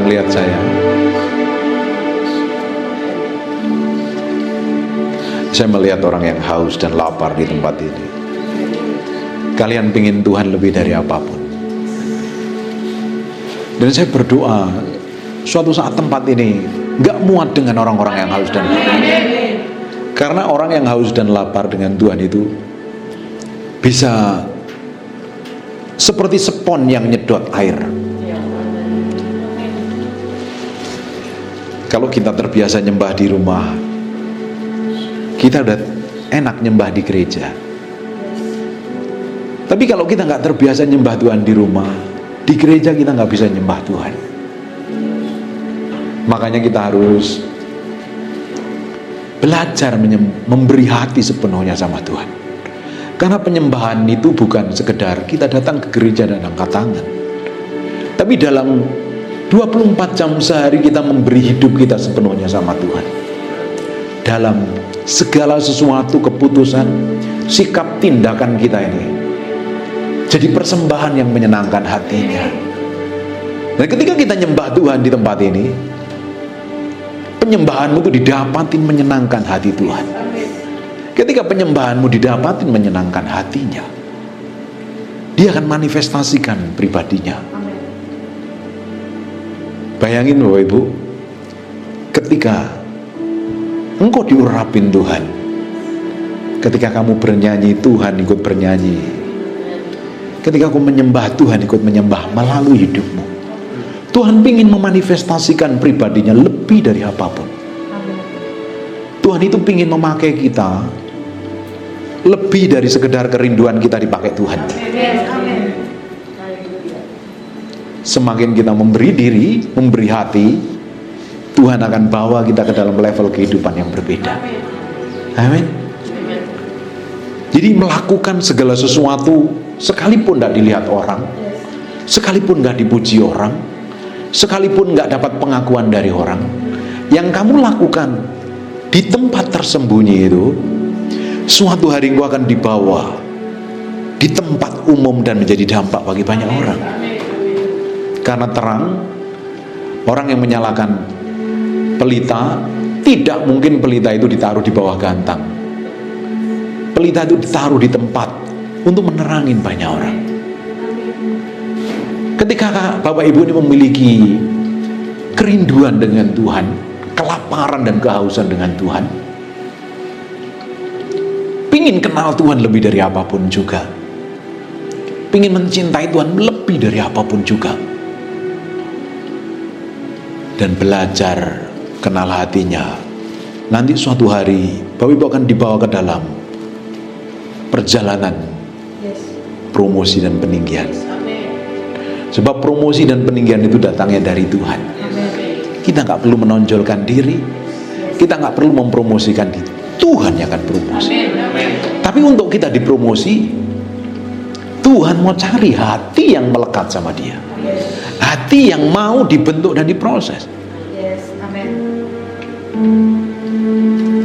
melihat saya. Saya melihat orang yang haus dan lapar di tempat ini. Kalian pingin Tuhan lebih dari apapun. Dan saya berdoa, suatu saat tempat ini gak muat dengan orang-orang yang haus dan lapar. Karena orang yang haus dan lapar dengan Tuhan itu bisa seperti spons yang nyedot air. Kalau kita terbiasa nyembah di rumah, kita udah enak nyembah di gereja. Tapi kalau kita nggak terbiasa nyembah Tuhan di rumah, di gereja kita nggak bisa nyembah Tuhan. Makanya kita harus belajar memberi hati sepenuhnya sama Tuhan. Karena penyembahan itu bukan sekedar kita datang ke gereja dan angkat tangan, tapi dalam 24 jam sehari kita memberi hidup kita sepenuhnya sama Tuhan. Dalam segala sesuatu, keputusan, sikap, tindakan kita ini jadi persembahan yang menyenangkan hatinya. Dan ketika kita nyembah Tuhan di tempat ini, penyembahanmu itu didapatin menyenangkan hati Tuhan. Ketika penyembahanmu didapatin menyenangkan hatinya, Dia akan manifestasikan pribadinya. Bayangin Bapak Ibu, ketika engkau diurapin Tuhan, ketika kamu bernyanyi, Tuhan ikut bernyanyi. Ketika kamu menyembah, Tuhan ikut menyembah melalui hidupmu. Tuhan ingin memanifestasikan pribadinya lebih dari apapun. Tuhan itu ingin memakai kita lebih dari sekedar kerinduan kita dipakai Tuhan. Semakin kita memberi diri, memberi hati, Tuhan akan bawa kita ke dalam level kehidupan yang berbeda. Amin. Jadi melakukan segala sesuatu, sekalipun tidak dilihat orang, sekalipun tidak dipuji orang, sekalipun nggak dapat pengakuan dari orang, yang kamu lakukan di tempat tersembunyi itu, suatu hari engkau akan dibawa di tempat umum dan menjadi dampak bagi banyak orang. Karena terang, orang yang menyalakan pelita, tidak mungkin pelita itu ditaruh di bawah gantang. Pelita itu ditaruh di tempat untuk menerangin banyak orang. Ketika Bapak Ibu ini memiliki kerinduan dengan Tuhan, kelaparan dan kehausan dengan Tuhan, pingin kenal Tuhan lebih dari apapun juga, pingin mencintai Tuhan lebih dari apapun juga, dan belajar kenal hatinya, nanti suatu hari Bapak Ibu akan dibawa ke dalam perjalanan promosi dan peninggian. Sebab promosi dan peninggian itu datangnya dari Tuhan. Kita nggak perlu menonjolkan diri, kita nggak perlu mempromosikan diri, Tuhan yang akan promosi. Tapi untuk kita dipromosi, Tuhan mau cari hati yang melekat sama Dia, hati yang mau dibentuk dan diproses.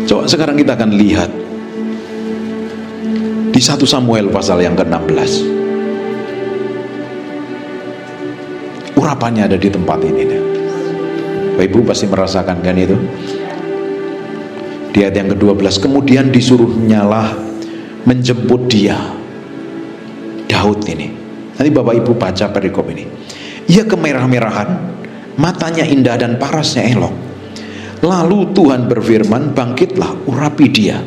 Coba sekarang kita akan lihat di 1 Samuel pasal yang ke-16. Urapannya ada di tempat ini. Bapak Ibu pasti merasakan kan itu. Di ayat yang ke-12, kemudian disuruhnyalah menjemput dia, Daud ini. Nanti Bapak Ibu baca perikop ini. Ia kemerah-merahan, matanya indah dan parasnya elok. Lalu Tuhan berfirman, bangkitlah, urapi dia,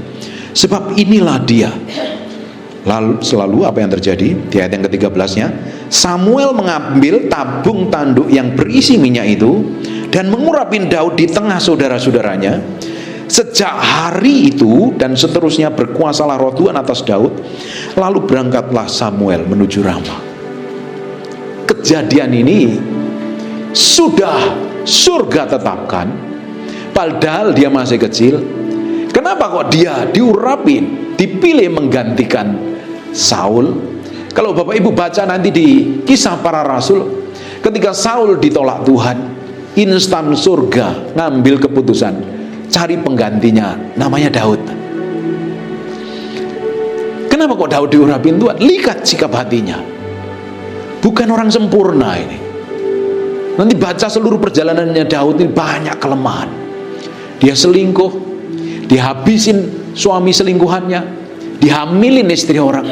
sebab inilah dia. Lalu selalu apa yang terjadi? Di ayat yang ke-13-nya, Samuel mengambil tabung tanduk yang berisi minyak itu dan mengurapin Daud di tengah saudara-saudaranya. Sejak hari itu dan seterusnya berkuasalah roh Tuhan atas Daud. Lalu berangkatlah Samuel menuju Rama. Kejadian ini sudah surga tetapkan, padahal dia masih kecil. Kenapa kok dia diurapin, dipilih menggantikan Saul? Kalau Bapak Ibu baca nanti di Kisah Para Rasul, ketika Saul ditolak Tuhan, instan surga ngambil keputusan cari penggantinya, namanya Daud. Kenapa kok Daud diurapin Tuhan? Lihat sikap hatinya, bukan orang sempurna ini, Nanti baca seluruh perjalanannya Daud ini banyak kelemahan. Dia selingkuh, dihabisin suami selingkuhannya, dihamilin istri orang,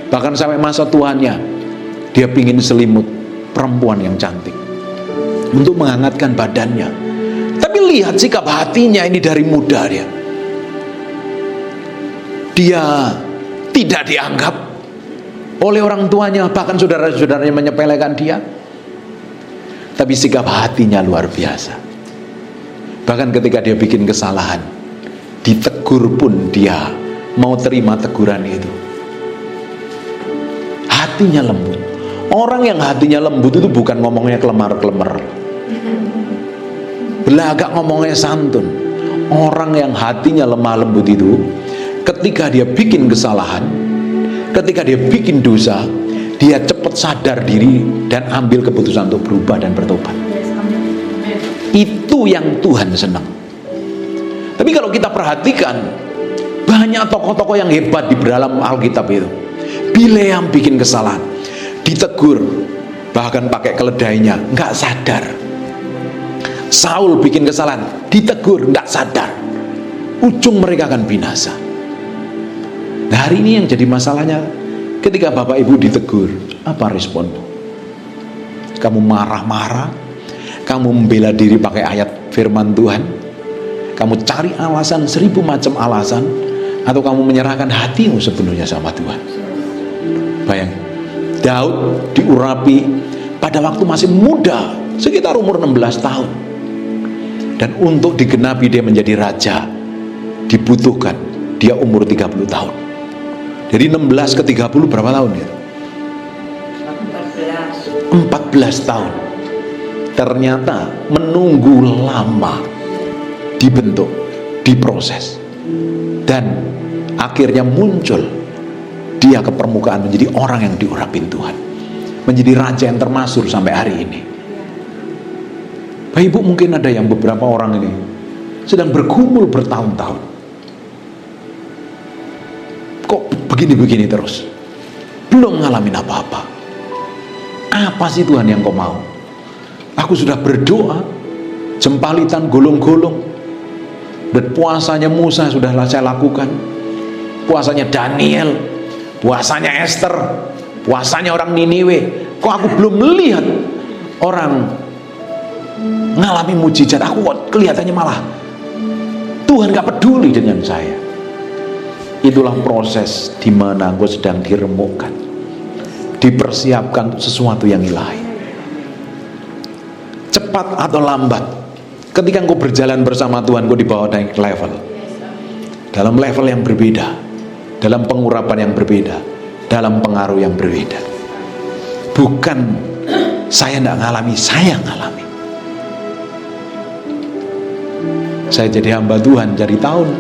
bahkan sampai masa tuanya dia pingin selimut perempuan yang cantik untuk menghangatkan badannya. Tapi lihat sikap hatinya ini dari muda dia tidak dianggap oleh orang tuanya, bahkan saudara-saudaranya menyepelekan dia. Tapi sikap hatinya luar biasa. Bahkan ketika dia bikin kesalahan, ditegur pun dia mau terima teguran itu. Hatinya lembut. Orang yang hatinya lembut itu bukan ngomongnya kelemar-kelemar, belagak ngomongnya santun. Orang yang hatinya lemah lembut itu, ketika dia bikin kesalahan, ketika dia bikin dosa, dia cepat sadar diri dan ambil keputusan untuk berubah dan bertobat. Itu yang Tuhan senang. Tapi kalau kita perhatikan, banyak tokoh-tokoh yang hebat di dalam Alkitab itu. Bileam bikin kesalahan, ditegur, bahkan pakai keledainya, nggak sadar. Saul bikin kesalahan, ditegur, nggak sadar. Ujung mereka akan binasa. Nah, hari ini yang jadi masalahnya, ketika Bapak Ibu ditegur, apa responmu? Kamu marah-marah, kamu membela diri pakai ayat firman Tuhan, kamu cari alasan 1000 macam alasan, atau kamu menyerahkan hatimu sepenuhnya sama Tuhan? Bayang, Daud diurapi pada waktu masih muda, sekitar umur 16 tahun. Dan untuk digenapi dia menjadi raja, dibutuhkan dia umur 30 tahun. Jadi 16 ke 30 berapa tahun ya? 14 tahun. Ternyata menunggu lama, dibentuk, diproses, dan akhirnya muncul dia ke permukaan menjadi orang yang diurapin Tuhan, menjadi raja yang termasyhur sampai hari ini. Bapak Ibu, mungkin ada yang beberapa orang ini sedang bergumul bertahun-tahun, kok begini-begini terus, belum ngalamin apa-apa. Apa sih Tuhan yang kau mau? Aku sudah berdoa, jempalitan golong-golong, dan puasanya Musa sudah saya lakukan, puasanya Daniel, puasanya Esther, puasanya orang Niniwe. Kok aku belum melihat orang ngalami mujizat? Aku kok kelihatannya malah Tuhan gak peduli dengan saya. Itulah proses di mana engkau sedang diremukkan, dipersiapkan sesuatu yang ilahi. Cepat atau lambat, ketika engkau berjalan bersama Tuhan, engkau dibawa naik level, dalam level yang berbeda, dalam pengurapan yang berbeda, dalam pengaruh yang berbeda. Bukan saya tidak ngalami, saya ngalami. Saya jadi hamba Tuhan dari tahun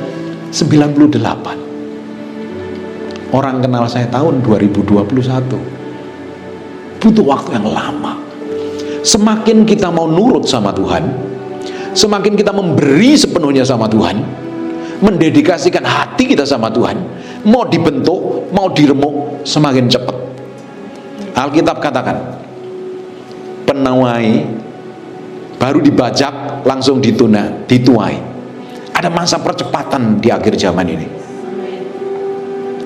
98. Orang kenal saya tahun 2021. Butuh waktu yang lama. Semakin kita mau nurut sama Tuhan, semakin kita memberi sepenuhnya sama Tuhan, mendedikasikan hati kita sama Tuhan, mau dibentuk, mau diremuk, semakin cepat. Alkitab katakan, penawai baru dibajak langsung dituai. Ada masa percepatan di akhir zaman ini.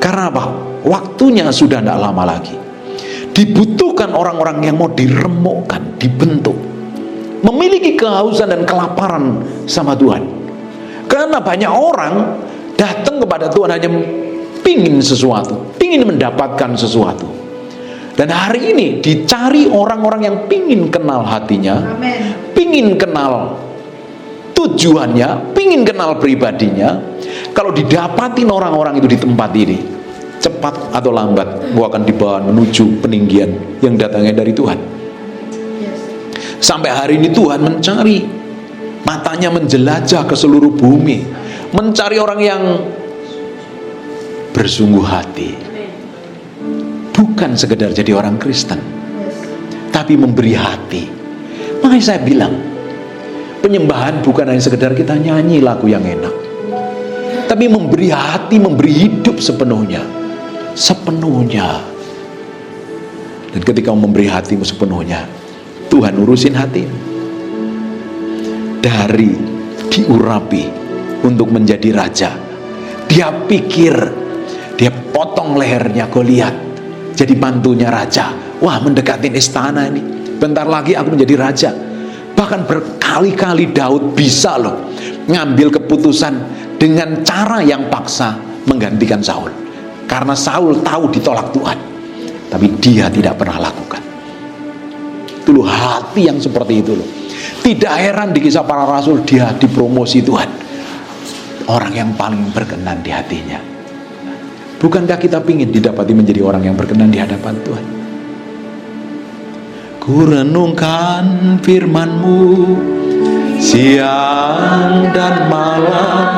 Karena apa? Waktunya sudah tidak lama lagi. Dibutuhkan orang-orang yang mau diremukkan, dibentuk, memiliki kehausan dan kelaparan sama Tuhan. Karena banyak orang datang kepada Tuhan hanya pingin sesuatu, pingin mendapatkan sesuatu. Dan hari ini dicari orang-orang yang pingin kenal hatinya, pingin kenal tujuannya, pingin kenal pribadinya. Kalau didapatin orang-orang itu di tempat ini, cepat atau lambat gua akan dibawa menuju peninggian yang datangnya dari Tuhan. Sampai hari ini Tuhan mencari, matanya menjelajah ke seluruh bumi, mencari orang yang bersungguh hati, bukan sekedar jadi orang Kristen, tapi memberi hati. Makanya saya bilang, penyembahan bukan hanya sekedar kita nyanyi lagu yang enak, tapi memberi hati, memberi hidup sepenuhnya. Dan ketika memberi hatimu sepenuhnya, Tuhan urusin hati. dari diurapi untuk menjadi raja. Dia pikir dia potong lehernya Goliat jadi mantunya raja. Wah, mendekatin istana ini, bentar lagi aku menjadi raja. Bahkan berkali-kali Daud bisa loh ngambil keputusan dengan cara yang paksa menggantikan Saul, karena Saul tahu ditolak Tuhan, tapi dia tidak pernah lakukan. Itu loh hati yang seperti itu loh. Tidak heran di Kisah Para Rasul dia dipromosi Tuhan, orang yang paling berkenan di hatinya. Bukankah kita ingin didapati menjadi orang yang berkenan di hadapan Tuhan? Ku renungkan firman-Mu siang dan malam,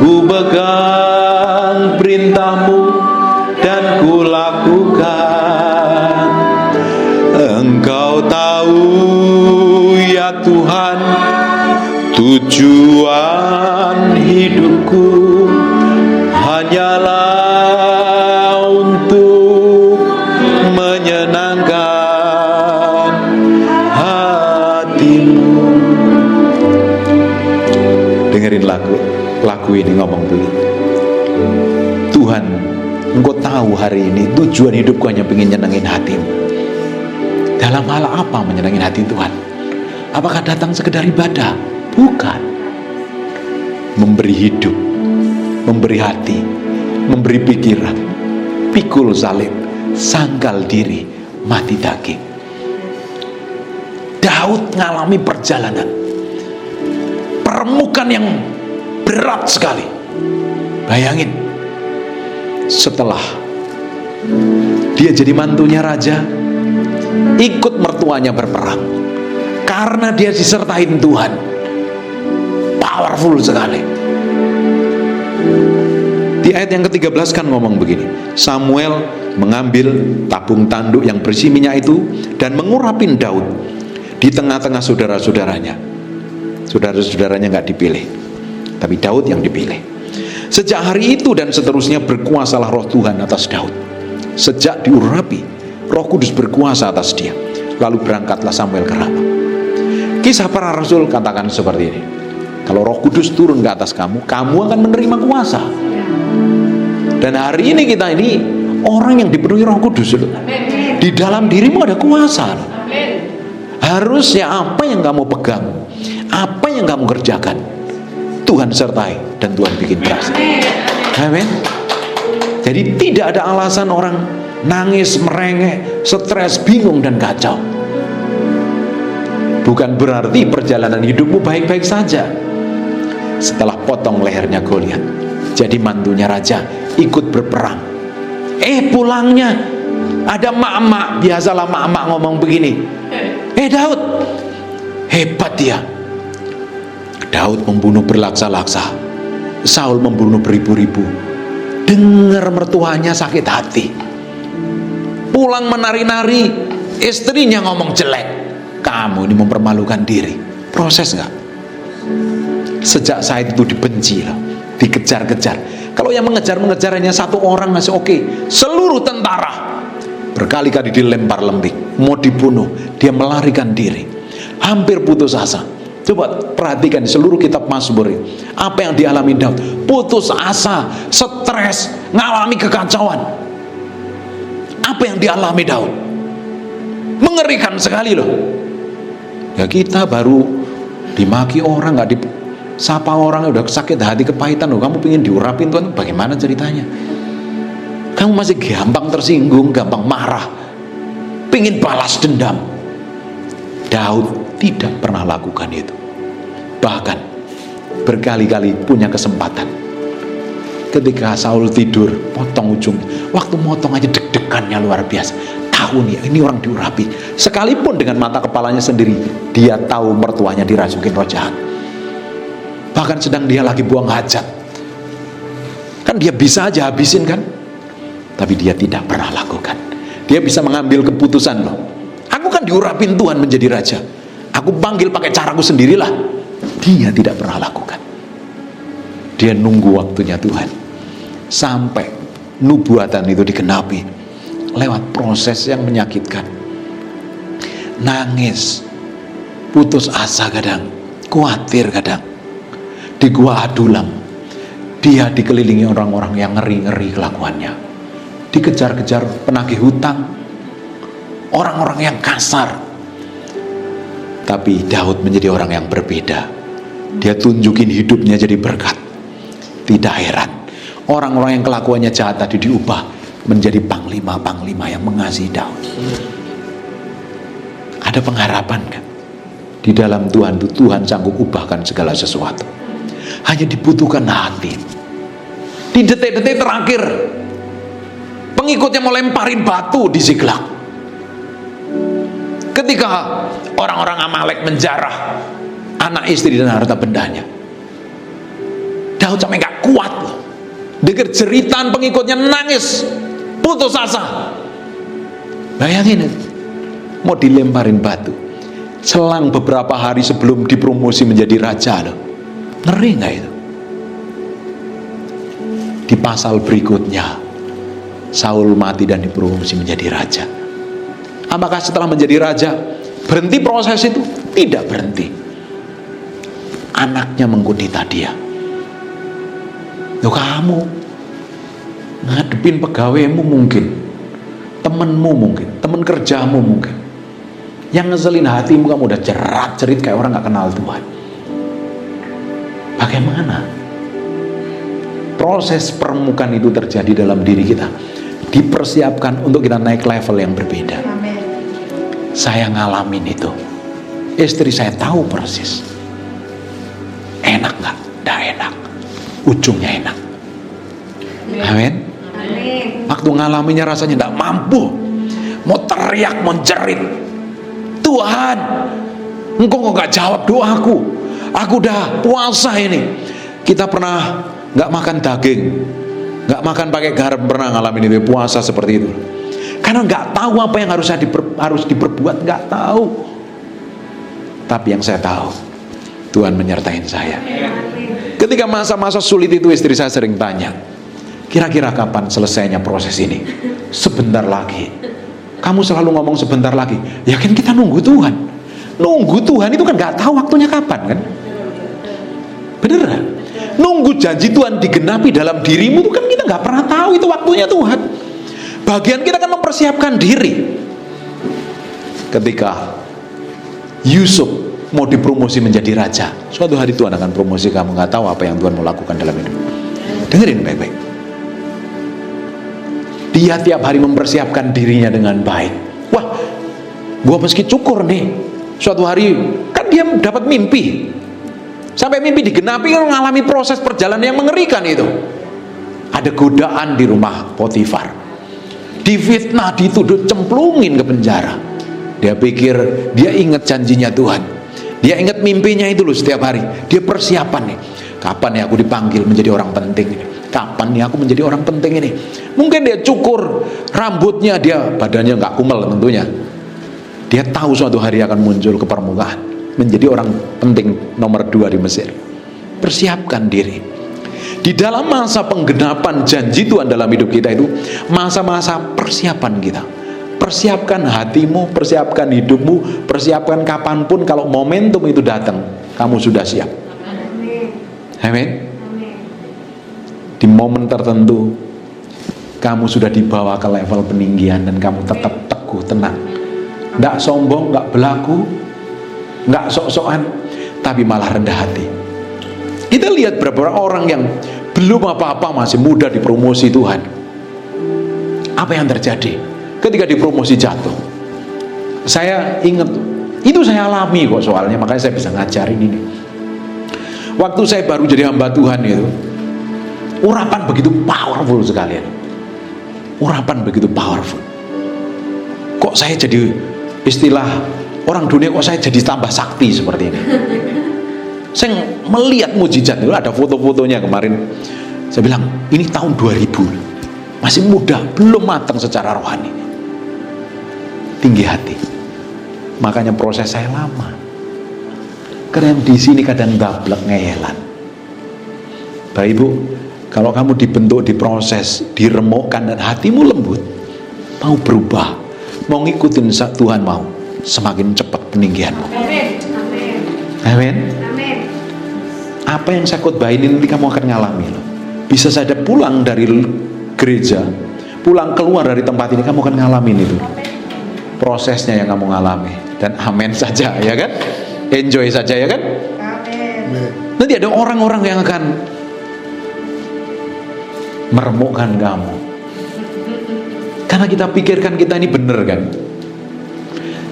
ku pegang perintah-Mu dan ku lakukan. Engkau tahu ya Tuhan tujuan hidupku hanyalah untuk menyenangkan hati-Mu. Dengerin lagu ini ngomong begini. Tuhan, Engkau tahu hari ini tujuan hidupku hanya pengen nyenengin hati-Mu. Dalam hal apa menyenangin hati Tuhan? Apakah datang sekedar ibadah? Bukan. Memberi hidup, memberi hati, memberi pikiran, pikul salib, sangkal diri, mati daging. Daud ngalami perjalanan permukaan yang berat sekali. Bayangin, setelah dia jadi mantunya raja, ikut mertuanya berperang, karena dia disertain Tuhan. Powerful sekali. Di ayat yang ke-13 kan ngomong begini, Samuel mengambil tabung tanduk yang berisi minyak itu dan mengurapin Daud di tengah-tengah saudara-saudaranya. Saudara-saudaranya gak dipilih, tapi Daud yang dipilih. Sejak hari itu dan seterusnya berkuasalah roh Tuhan atas Daud. Sejak diurapi, Roh Kudus berkuasa atas dia. Lalu berangkatlah Samuel ke Rama. Kisah Para Rasul katakan seperti ini, kalau Roh Kudus turun ke atas kamu, kamu akan menerima kuasa. Dan hari ini kita ini orang yang dipenuhi Roh Kudus. Di dalam dirimu ada kuasa. Harusnya apa yang kamu pegang, apa yang kamu kerjakan, Tuhan sertai dan Tuhan bikin berhasil. Amin. Jadi tidak ada alasan orang nangis, merengek, stres, bingung dan kacau. Bukan berarti perjalanan hidupmu baik-baik saja. Setelah potong lehernya Goliat, jadi mantunya raja, ikut berperang. Pulangnya ada mak-mak, biasalah mak-mak ngomong begini, Daud, hebat dia. Daud membunuh berlaksa-laksa, Saul membunuh beribu-ribu. Dengar mertuanya sakit hati, pulang menari-nari, istrinya ngomong jelek. Kamu ini mempermalukan diri. Proses nggak? Sejak saat itu dibenci loh, dikejar-kejar. Kalau yang mengejar-mengejar hanya satu orang masih oke. Seluruh tentara berkali-kali dilempar lembing, mau dibunuh, dia melarikan diri, hampir putus asa. Coba perhatikan di seluruh kitab Mazmur, apa yang dialami Daud. Putus asa, stres, ngalami kekacauan. Apa yang dialami Daud? Mengerikan sekali loh. Ya kita baru dimaki orang, nggak disapa orang, udah sakit hati, kepahitan loh. Kamu pengen diurapin Tuhan, bagaimana ceritanya? Kamu masih gampang tersinggung, gampang marah, pengen balas dendam. Daud tidak pernah lakukan itu. Bahkan berkali-kali punya kesempatan. Ketika Saul tidur, potong ujung. Waktu motong aja deg-degannya luar biasa. Tahu nih, ini orang diurapi. Sekalipun dengan mata kepalanya sendiri, dia tahu mertuanya dirasukin roh jahat. Bahkan sedang dia lagi buang hajat, kan dia bisa aja habisin kan. Tapi dia tidak pernah lakukan. Dia bisa mengambil keputusan loh. Aku kan diurapin Tuhan menjadi raja, aku panggil pakai caraku sendirilah. Dia tidak pernah lakukan. Dia nunggu waktunya Tuhan sampai nubuatan itu digenapi lewat proses yang menyakitkan. Nangis, putus asa kadang, Khawatir kadang. Di Gua Adulam, dia dikelilingi orang-orang yang ngeri-ngeri kelakuannya. Dikejar-kejar penagih hutang, orang-orang yang kasar. Tapi Daud menjadi orang yang berbeda. Dia tunjukin hidupnya jadi berkat. Tidak heran, orang-orang yang kelakuannya jahat tadi diubah menjadi panglima-panglima yang mengasihi Daud. Ada pengharapan kan? Di dalam Tuhan itu, Tuhan sanggup ubahkan segala sesuatu. Hanya dibutuhkan hati. Di detik-detik terakhir, pengikutnya mau lemparin batu di Ziklag. Ketika orang-orang Amalek menjarah anak istri dan harta bendanya, Daud sampai gak kuat loh. Dengar jeritan pengikutnya, nangis, putus asa. Bayangin, mau dilemparin batu. Selang beberapa hari sebelum dipromosi menjadi raja loh. Ngeri gak itu? Di pasal berikutnya, Saul mati dan dipromosi menjadi raja. Apakah setelah menjadi raja berhenti proses itu? Tidak berhenti. Anaknya mengkudeta dia. Loh, kamu ngadepin pegawaimu mungkin, temenmu mungkin, temen kerjamu mungkin, yang ngeselin hatimu, kamu udah jerat-jerit kayak orang gak kenal Tuhan. Bagaimana proses permukaan itu terjadi dalam diri kita? Dipersiapkan untuk kita naik level yang berbeda. Amen. Saya ngalamin itu. Istri saya tahu persis. Enak gak? Nggak enak. Ujungnya enak. Amin. Waktu ngalaminya rasanya gak mampu, mau teriak, mau jerit, Tuhan, Engkau kok gak jawab doaku, aku udah puasa ini. Kita pernah gak makan daging, gak makan pakai garam, pernah ngalamin itu, puasa seperti itu. Karena gak tahu apa yang harus diperbuat, gak tahu. Tapi yang saya tahu, Tuhan menyertai saya. Ketika masa-masa sulit itu, istri saya sering tanya, kira-kira kapan selesainya proses ini? Sebentar lagi. Kamu selalu ngomong sebentar lagi. Ya kan kita nunggu Tuhan. Nunggu Tuhan itu kan gak tahu waktunya kapan kan? Beneran? Nunggu janji Tuhan digenapi dalam dirimu itu kan kita gak pernah tahu itu waktunya Tuhan. Bagian kita kan mempersiapkan diri. Ketika Yusuf mau dipromosi menjadi raja, suatu hari Tuhan akan promosi kamu. Gak tahu apa yang Tuhan mau lakukan dalam hidup. Dengerin baik-baik. Dia tiap hari mempersiapkan dirinya dengan baik. Wah, gua meski cukur nih. Suatu hari kan dia dapat mimpi. Sampai mimpi digenapi, mengalami proses perjalanan yang mengerikan itu. Ada godaan di rumah Potifar. Difitnah, dituduh, cemplungin ke penjara. Dia pikir, dia ingat janjinya Tuhan. Dia ingat mimpinya itu loh setiap hari. Dia persiapan nih. Kapan ya aku dipanggil menjadi orang penting ini? Kapan nih aku menjadi orang penting ini? Mungkin dia cukur rambutnya, dia badannya nggak kumel tentunya. Dia tahu suatu hari akan muncul ke permukaan, menjadi orang penting nomor 2 di Mesir. Persiapkan diri. Di dalam masa penggenapan janji Tuhan dalam hidup kita itu, masa-masa persiapan kita. Persiapkan hatimu, persiapkan hidupmu, persiapkan kapanpun kalau momentum itu datang, kamu sudah siap. Amin. Di momen tertentu kamu sudah dibawa ke level peninggian dan kamu tetap teguh, tenang, nggak sombong, nggak belagu, nggak sok-sokan, tapi malah rendah hati. Kita lihat beberapa orang yang belum apa-apa, masih muda, dipromosi Tuhan. Apa yang terjadi ketika dipromosi jatuh? Saya ingat, itu saya alami kok soalnya, makanya saya bisa ngajarin ini. Waktu saya baru jadi hamba Tuhan itu, urapan begitu powerful sekalian. Urapan begitu powerful. Kok saya jadi, istilah orang dunia, kok saya jadi tambah sakti seperti ini. Saya melihat mujizat itu, ada foto-fotonya kemarin. Saya bilang, ini tahun 2000, masih muda, belum matang secara rohani. Tinggi hati. Makanya proses saya lama. Karena yang di sini kadang gablek, ngeyelan. Bapak Ibu, kalau kamu dibentuk, diproses, diremukkan dan hatimu lembut, mau berubah, mau ngikutin Tuhan, mau semakin cepat peninggianmu. Amin. Apa yang saya khotbahin ini nanti kamu akan ngalami loh. Bisa saja pulang dari gereja, pulang keluar dari tempat ini, kamu akan ngalamin itu. Prosesnya yang kamu ngalami. Dan amin saja, ya kan? Enjoy saja, ya kan? Amin. Nanti ada orang-orang yang akan meremukkan kamu. Karena kita pikirkan kita ini benar kan?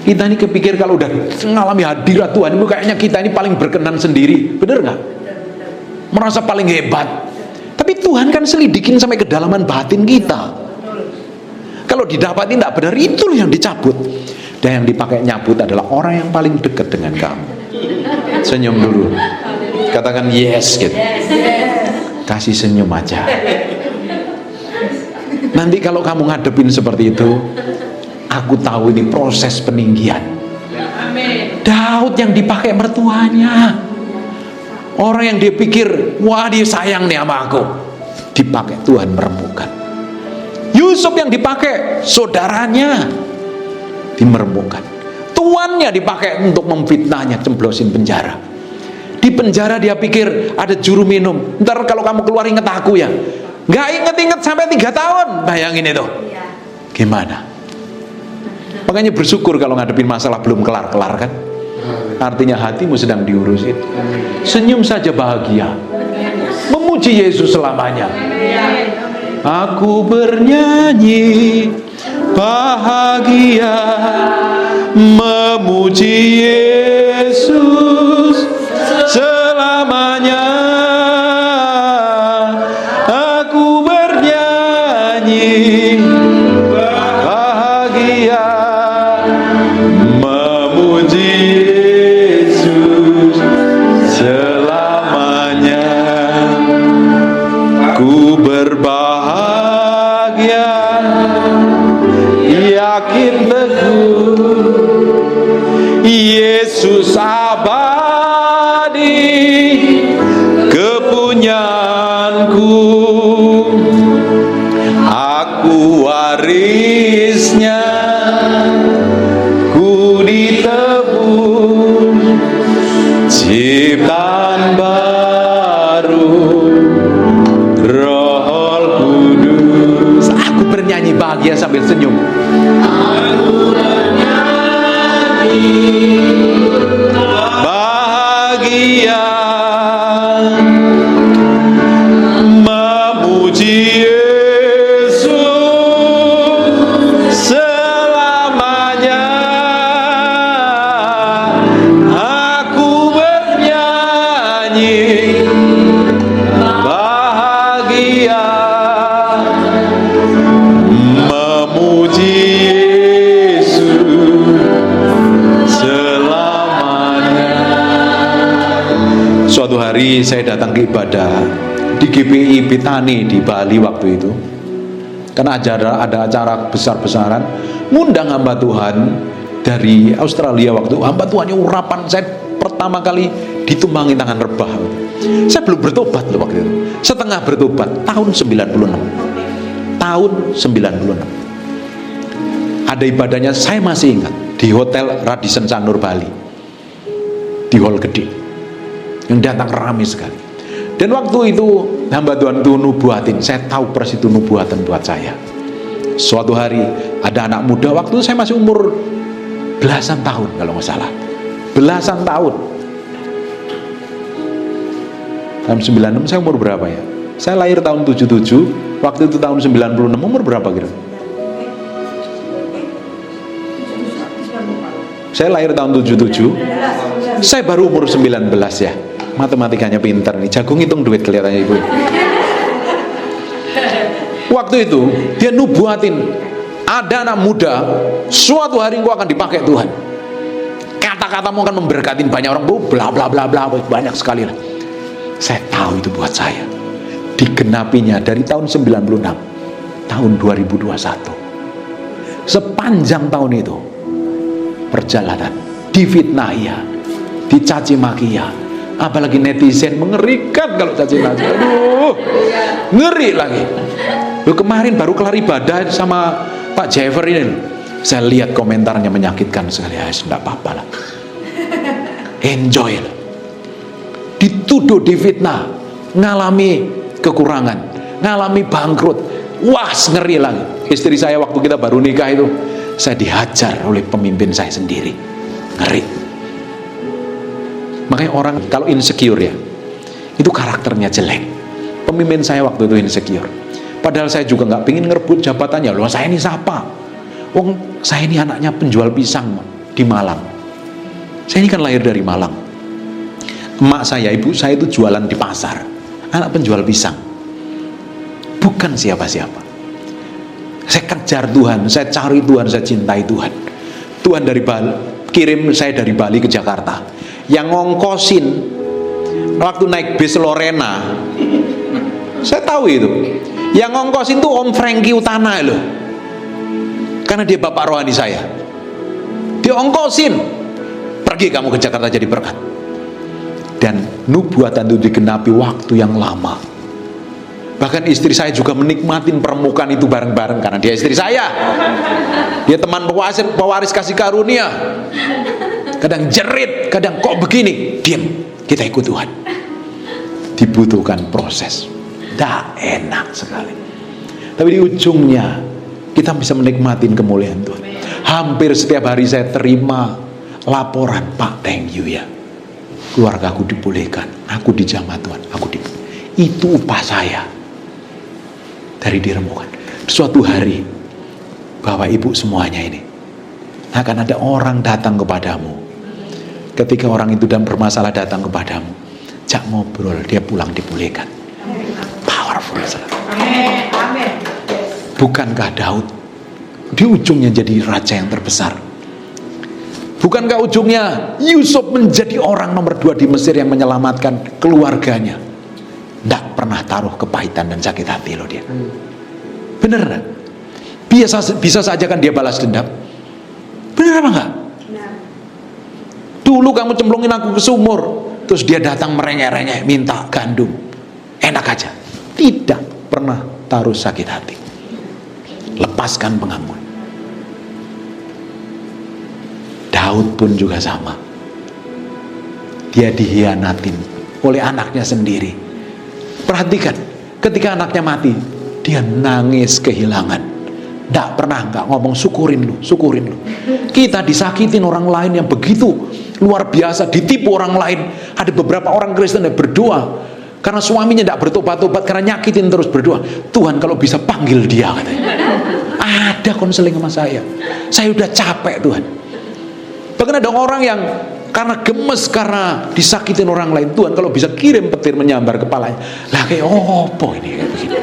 Kita ini kepikir kalau udah mengalami hadirat Tuhan, itu kayaknya kita ini paling berkenan sendiri. Benar nggak? Merasa paling hebat. Tapi Tuhan kan selidikin sampai kedalaman batin kita. Kalau didapatin tidak benar, itu yang dicabut. Dan yang dipakai nyabut adalah orang yang paling dekat dengan kamu. Senyum dulu. Katakan yes gitu. Kasih senyum aja. Nanti kalau kamu ngadepin seperti itu, aku tahu ini proses peninggian. Daud yang dipakai mertuanya, orang yang dia pikir, wah dia sayang nih sama aku, dipakai Tuhan meremukkan. Yusuf yang dipakai saudaranya, dimeremukkan. Tuannya dipakai untuk memfitnahnya, cemblosin penjara. Di penjara dia pikir ada juru minum, ntar kalau kamu keluar inget aku ya. Gak inget-inget sampai 3 tahun. Bayangin itu. Gimana? Makanya bersyukur kalau ngadepin masalah belum kelar-kelar kan. Artinya hatimu sedang diurusin. Senyum saja bahagia. Memuji Yesus selamanya. Aku bernyanyi bahagia, memuji Yesus selamanya. Aku bernyanyi bahagia, memuji Yesus selamanya. Ku berbahagia, yakin teguh, Yesus abadi kepunyaanku. Aku warisnya, ku ditebus ciptaan baru, Roh Kudus. Aku bernyanyi bahagia sambil senyum. Aku bernyanyi bahagia, memuji Yesus selamanya. Aku bernyanyi bahagia, memuji Yesus selamanya. Suatu hari saya datang ke ibadah di GPI Pitani di Bali waktu itu, karena ada acara besar-besaran, ngundang hamba Tuhan dari Australia. Waktu hamba Tuhannya urapan, saya pertama kali ditumbangi tangan rebah. Saya belum bertobat loh waktu itu, setengah bertobat, tahun 96. Tahun 96 ada ibadahnya, saya masih ingat, di Hotel Radisson Sanur Bali, di hall gede yang datang ramai sekali. Dan waktu itu hamba Tuhan itu nubuatin, saya tahu persis itu nubuatan buat saya. Suatu hari ada anak muda, waktu itu saya masih umur belasan tahun kalau nggak salah, belasan tahun. Tahun 96 saya umur berapa ya? Saya lahir tahun 77, waktu itu tahun 96, umur berapa kira? Saya lahir tahun 77, saya baru umur 19 ya. Matematikanya pintar nih, jago ngitung duit kelihatannya ibu. Waktu itu dia nubuatin, ada anak muda, suatu hari engkau akan dipakai Tuhan. Kata-katamu akan memberkatin banyak orang, bla bla bla bla, banyak sekali lah. Saya tahu itu buat saya. Digenapinya dari tahun 96, tahun 2021. Sepanjang tahun itu perjalanan difitnah ya, dicaci maki ya, apalagi netizen mengerikan kalau caci maki. Aduh, ngeri lagi. Loh, kemarin baru kelar ibadah sama Pak Jeffer ini, saya lihat komentarnya menyakitkan sekali. Ya, enggak apa-apa lah, enjoy lah. dituduh, difitnah, ngalami kekurangan, ngalami bangkrut. Wah, ngeri lagi. Istri saya waktu kita baru nikah itu, saya dihajar oleh pemimpin saya sendiri. Ngeri. Makanya orang kalau insecure ya, itu karakternya jelek. Pemimpin saya waktu itu insecure. Padahal saya juga nggak pingin ngerebut jabatannya. Loh, saya ini siapa? Wong, saya ini anaknya penjual pisang di Malang. Saya ini kan lahir dari Malang. Emak saya, ibu saya itu jualan di pasar. Anak penjual pisang. Bukan siapa-siapa. Saya kejar Tuhan, saya cari Tuhan, saya cintai Tuhan. Tuhan dari Bali, kirim saya dari Bali ke Jakarta. Yang ngongkosin waktu naik bis Lorena, saya tahu itu. Yang ngongkosin tuh Om Franky Utana loh. Karena dia bapak rohani saya. Dia ongkosin. Pergi kamu ke Jakarta jadi berkat. Dan nubuatan itu digenapi waktu yang lama. Bahkan istri saya juga menikmatin permukaan itu bareng-bareng karena dia istri saya. Dia teman pewaris kasih karunia. Kadang jerit, kadang kok begini. Diam, kita ikut Tuhan. Dibutuhkan proses. Tidak enak sekali. Tapi di ujungnya kita bisa menikmati kemuliaan Tuhan. Hampir setiap hari saya terima laporan, Pak, thank you ya. Keluarga aku dibolehkan, aku dijamah Tuhan, itu upah saya dari diremukkan. Suatu hari, Bapak Ibu semuanya ini, akan ada orang datang kepadamu. Ketika orang itu dan bermasalah datang kepadamu, jak ngobrol, dia pulang dibolehkan. Powerful. Amin. Bukankah Daud di ujungnya jadi raja yang terbesar? Bukankah ujungnya Yusuf menjadi orang nomor 2 di Mesir yang menyelamatkan keluarganya? Tidak pernah taruh kepahitan dan sakit hati loh dia. Bener kan? Bisa saja kan dia balas dendam. Bener apa enggak? Dulu kamu cemplungin aku ke sumur, terus dia datang merengek-rengek minta gandum. Enak aja. Tidak pernah taruh sakit hati. Lepaskan pengamun. Daud pun juga sama. Dia dihianatin oleh anaknya sendiri. Perhatikan, ketika anaknya mati, dia nangis kehilangan. Tidak pernah nggak ngomong syukurin lu. Kita disakitin orang lain yang begitu luar biasa, ditipu orang lain. Ada beberapa orang Kristen yang berdoa karena suaminya tidak bertobat-tobat karena nyakitin, terus berdoa, Tuhan kalau bisa panggil dia, katanya. Ada konseling sama saya udah capek Tuhan. Bahkan ada orang yang karena gemes, karena disakitin orang lain, Tuhan kalau bisa kirim petir menyambar kepalanya. Lah kayak apa ini kayak begini.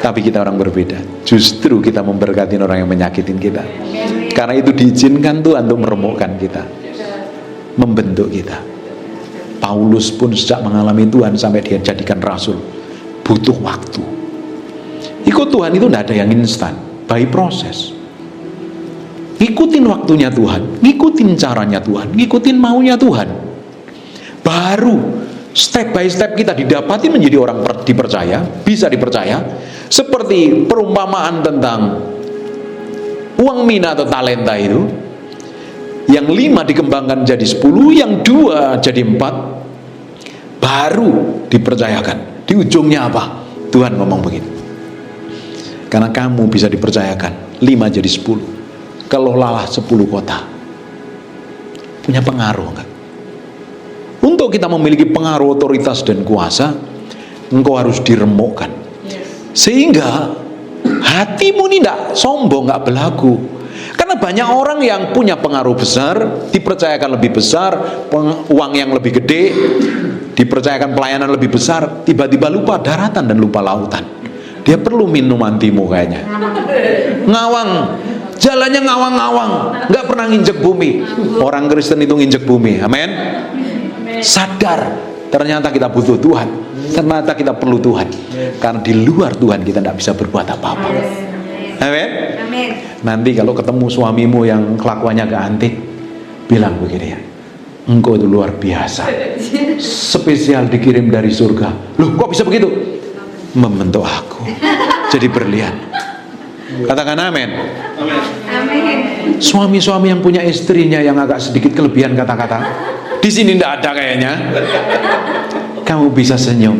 Tapi kita orang berbeda. Justru kita memberkati orang yang menyakitin kita. Karena itu diizinkan Tuhan untuk meremukkan kita, membentuk kita. Paulus pun sejak mengalami Tuhan sampai dia jadikan rasul, butuh waktu. Ikut Tuhan itu tidak ada yang instan, by proses. Ngikutin waktunya Tuhan, ngikutin caranya Tuhan, ngikutin maunya Tuhan. Baru step by step kita didapati menjadi orang dipercaya, bisa dipercaya. Seperti perumpamaan tentang uang mina atau talenta itu, yang 5 dikembangkan jadi 10, yang 2 jadi 4, baru dipercayakan. Di ujungnya apa? Tuhan ngomong begini, karena kamu bisa dipercayakan 5 jadi 10, kelolalah 10 kota. Punya pengaruh enggak? Untuk kita memiliki pengaruh, otoritas dan kuasa, engkau harus diremukkan. Sehingga hatimu ini tidak sombong, nggak belagu. Karena banyak orang yang punya pengaruh besar, dipercayakan lebih besar, uang yang lebih gede, dipercayakan pelayanan lebih besar, tiba-tiba lupa daratan dan lupa lautan. Dia perlu minum antimu kayaknya. Ngawang, jalannya ngawang-ngawang, nggak pernah nginjek bumi. Orang Kristen itu nginjek bumi, amin. Sadar, ternyata kita butuh Tuhan, ternyata kita perlu Tuhan. Karena di luar Tuhan kita tidak bisa berbuat apa-apa. Amin. Nanti kalau ketemu suamimu yang kelakuannya gak antik, bilang begini ya, engkau itu luar biasa, spesial dikirim dari surga. Loh, kok bisa begitu? Membentuk aku jadi berlian. Katakan amin. Amin. Suami-suami yang punya istrinya yang agak sedikit kelebihan kata-kata, Di sini tidak ada kayaknya. Kamu bisa senyum,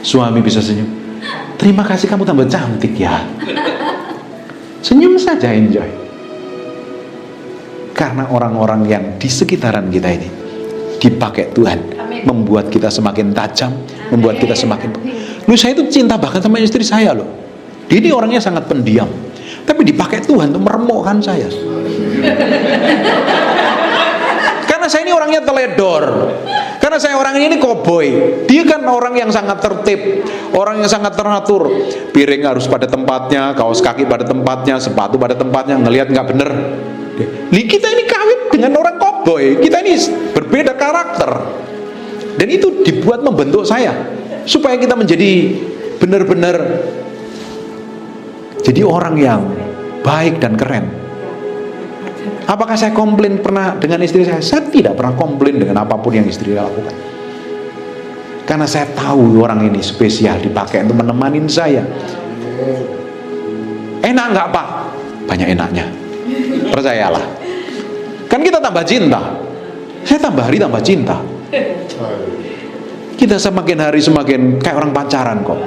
suami bisa senyum. Terima kasih, kamu tambah cantik ya. Senyum saja, enjoy. Karena orang-orang yang di sekitaran kita ini dipakai Tuhan, membuat kita semakin tajam, membuat kita semakin. Saya itu cinta bahkan sama istri saya loh. Dia ini orangnya sangat pendiam, tapi dipakai Tuhan untuk meremukkan saya. Karena saya ini orangnya teledor. Karena saya orang ini koboi. Dia kan orang yang sangat tertib, orang yang sangat teratur. Piring harus pada tempatnya, kaos kaki pada tempatnya, sepatu pada tempatnya. Ngelihat nggak bener. Kita ini kawin dengan orang koboi. Kita ini berbeda karakter. Dan itu dibuat membentuk saya supaya kita menjadi benar-benar jadi orang yang baik dan keren. Apakah saya komplain pernah dengan istri saya? Saya tidak pernah komplain dengan apapun yang istri saya lakukan. Karena saya tahu orang ini spesial, dipakai untuk menemani saya. Enak nggak Pak? Banyak enaknya. Percayalah. Kan kita tambah cinta. Saya tambah hari tambah cinta. Kita semakin hari semakin kayak orang pacaran kok.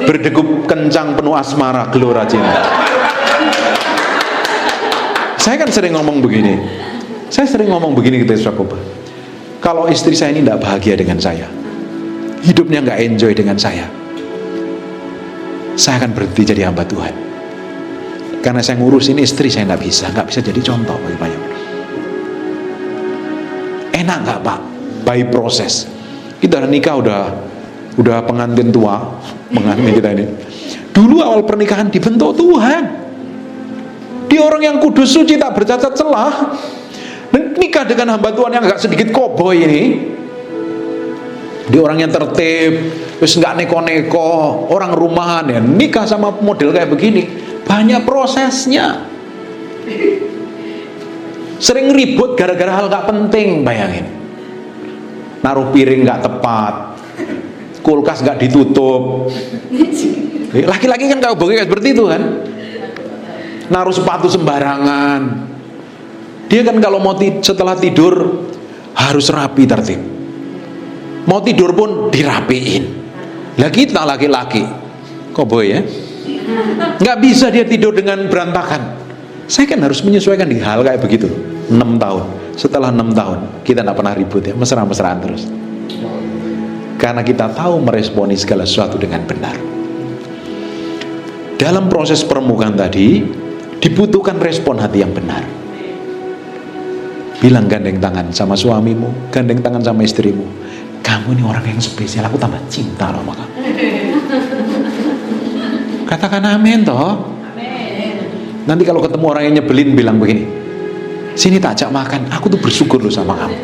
Berdegup kencang penuh asmara, gelora cinta. Saya kan sering ngomong begini. Saya sering ngomong begini ke saudara. Kalau istri saya ini tidak bahagia dengan saya, hidupnya nggak enjoy dengan saya akan berhenti jadi hamba Tuhan. Karena saya ngurusin istri saya nggak bisa jadi contoh bagi banyak. Enak nggak Pak? By proses. Kita udah nikah udah pengantin tua, pengantin kita ini. Dulu awal pernikahan dibentuk Tuhan. Dia orang yang kudus, suci, tak bercacat celah. Dan nikah dengan hamba Tuhan yang agak sedikit koboi ini. Dia orang yang tertib, terus nggak neko-neko, orang rumahan ya. Nikah sama model kayak begini, banyak prosesnya. Sering ribut gara-gara hal nggak penting, bayangin. Naruh piring nggak tepat, kulkas nggak ditutup. Laki-laki kan kau begitu seperti itu kan. Naruh sepatu sembarangan. Dia kan kalau mau setelah tidur harus rapi tertib. Mau tidur pun dirapiin. Lah kita laki-laki koboi ya, nggak bisa dia tidur dengan berantakan. Saya kan harus menyesuaikan di hal kayak begitu. 6 tahun. Setelah 6 tahun kita nggak pernah ribut ya, mesra-mesraan terus. Karena kita tahu meresponi segala sesuatu dengan benar. Dalam proses permukaan tadi dibutuhkan respon hati yang benar. Bilang gandeng tangan sama suamimu, gandeng tangan sama istrimu. Kamu ini orang yang spesial, aku tambah cinta loh sama kamu. Katakan amin toh. Amin. Nanti kalau ketemu orang yang nyebelin bilang begini, sini tak ajak makan, aku tuh bersyukur loh sama kamu.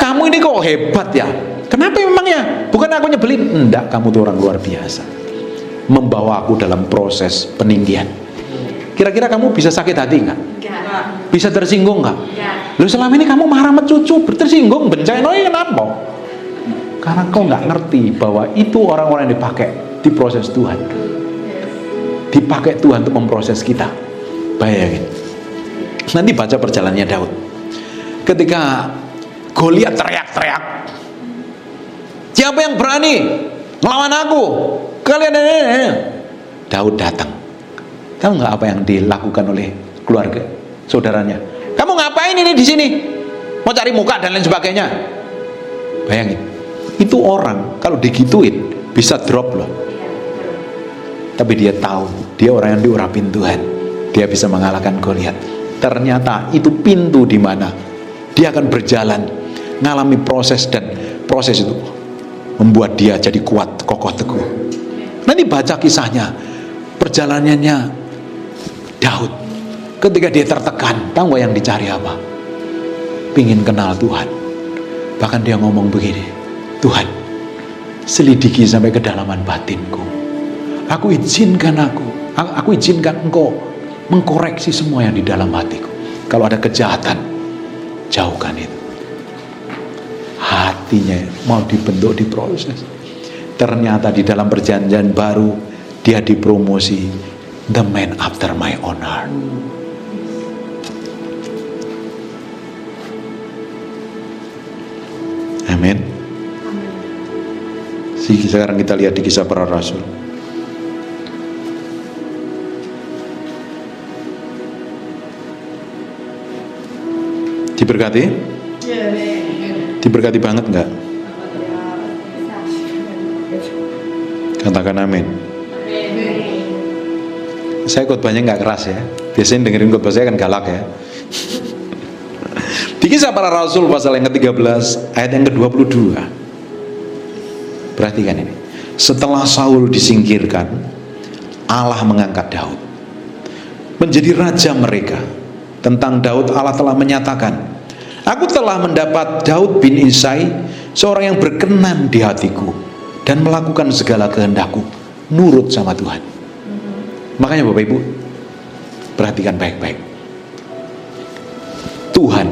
Kamu ini kok hebat ya. Kenapa memangnya? Bukan aku nyebelin. Enggak, kamu tuh orang luar biasa. Membawa aku dalam proses peninggian. Kira-kira kamu bisa sakit hati enggak? Enggak. Bisa tersinggung enggak? Enggak. Loh selama ini kamu marah sama cucu, tersinggung, bencana kenapa? Karena kau nggak ngerti bahwa itu orang-orang yang dipakai di proses Tuhan. Dipakai Tuhan untuk memproses kita. Bayangin. Nanti baca perjalanannya Daud. Ketika Goliat teriak-teriak, siapa yang berani melawan aku? Kalian ini. Daud datang. Tahu nggak apa yang dilakukan oleh keluarga saudaranya? Kamu ngapain ini di sini? Mau cari muka dan lain sebagainya. Bayangin, itu orang kalau digituin bisa drop loh. Tapi dia tahu, dia orang yang diurapin Tuhan. Dia bisa mengalahkan Goliat. Ternyata itu pintu di mana dia akan berjalan, ngalami proses, dan proses itu membuat dia jadi kuat, kokoh, teguh. Nanti baca kisahnya, perjalanannya Daud ketika dia tertekan. Tahu gak yang dicari apa? Pingin kenal Tuhan. Bahkan dia ngomong begini, Tuhan, selidiki sampai kedalaman batinku. Aku izinkan engkau mengkoreksi semua yang di dalam hatiku. Kalau ada kejahatan, jauhkan itu. Hatinya mau dibentuk, diproses. Ternyata di dalam perjanjian baru dia dipromosi, the man after my own heart. Amin. Sekarang kita lihat di Kisah Para Rasul. Diberkati? Diberkati banget enggak? Katakan amin. Saya khotbahnya nggak keras ya. Biasanya dengerin khotbah saya kan galak ya. Di Kisah Para Rasul pasal yang ke-13 ayat yang ke-22. Perhatikan ini. Setelah Saul disingkirkan, Allah mengangkat Daud menjadi raja mereka. Tentang Daud Allah telah menyatakan, aku telah mendapat Daud bin Isai, seorang yang berkenan di hatiku dan melakukan segala kehendakku, nurut sama Tuhan. Makanya Bapak Ibu, perhatikan baik-baik. Tuhan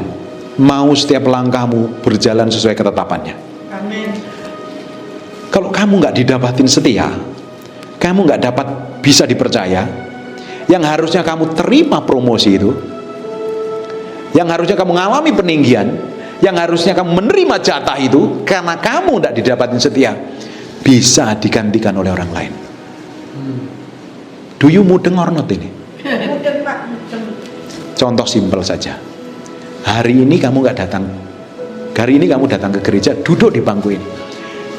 mau setiap langkahmu berjalan sesuai ketetapannya. Amin. Kalau kamu nggak didapatin setia, kamu nggak dapat bisa dipercaya, yang harusnya kamu terima promosi itu, yang harusnya kamu mengalami peninggian, yang harusnya kamu menerima jatah itu, karena kamu tidak didapatin setia, bisa digantikan oleh orang lain. Do you mudeng or not ini? Mudeng, Pak. Contoh simpel saja. Hari ini kamu nggak datang, hari ini kamu datang ke gereja, duduk di bangku ini.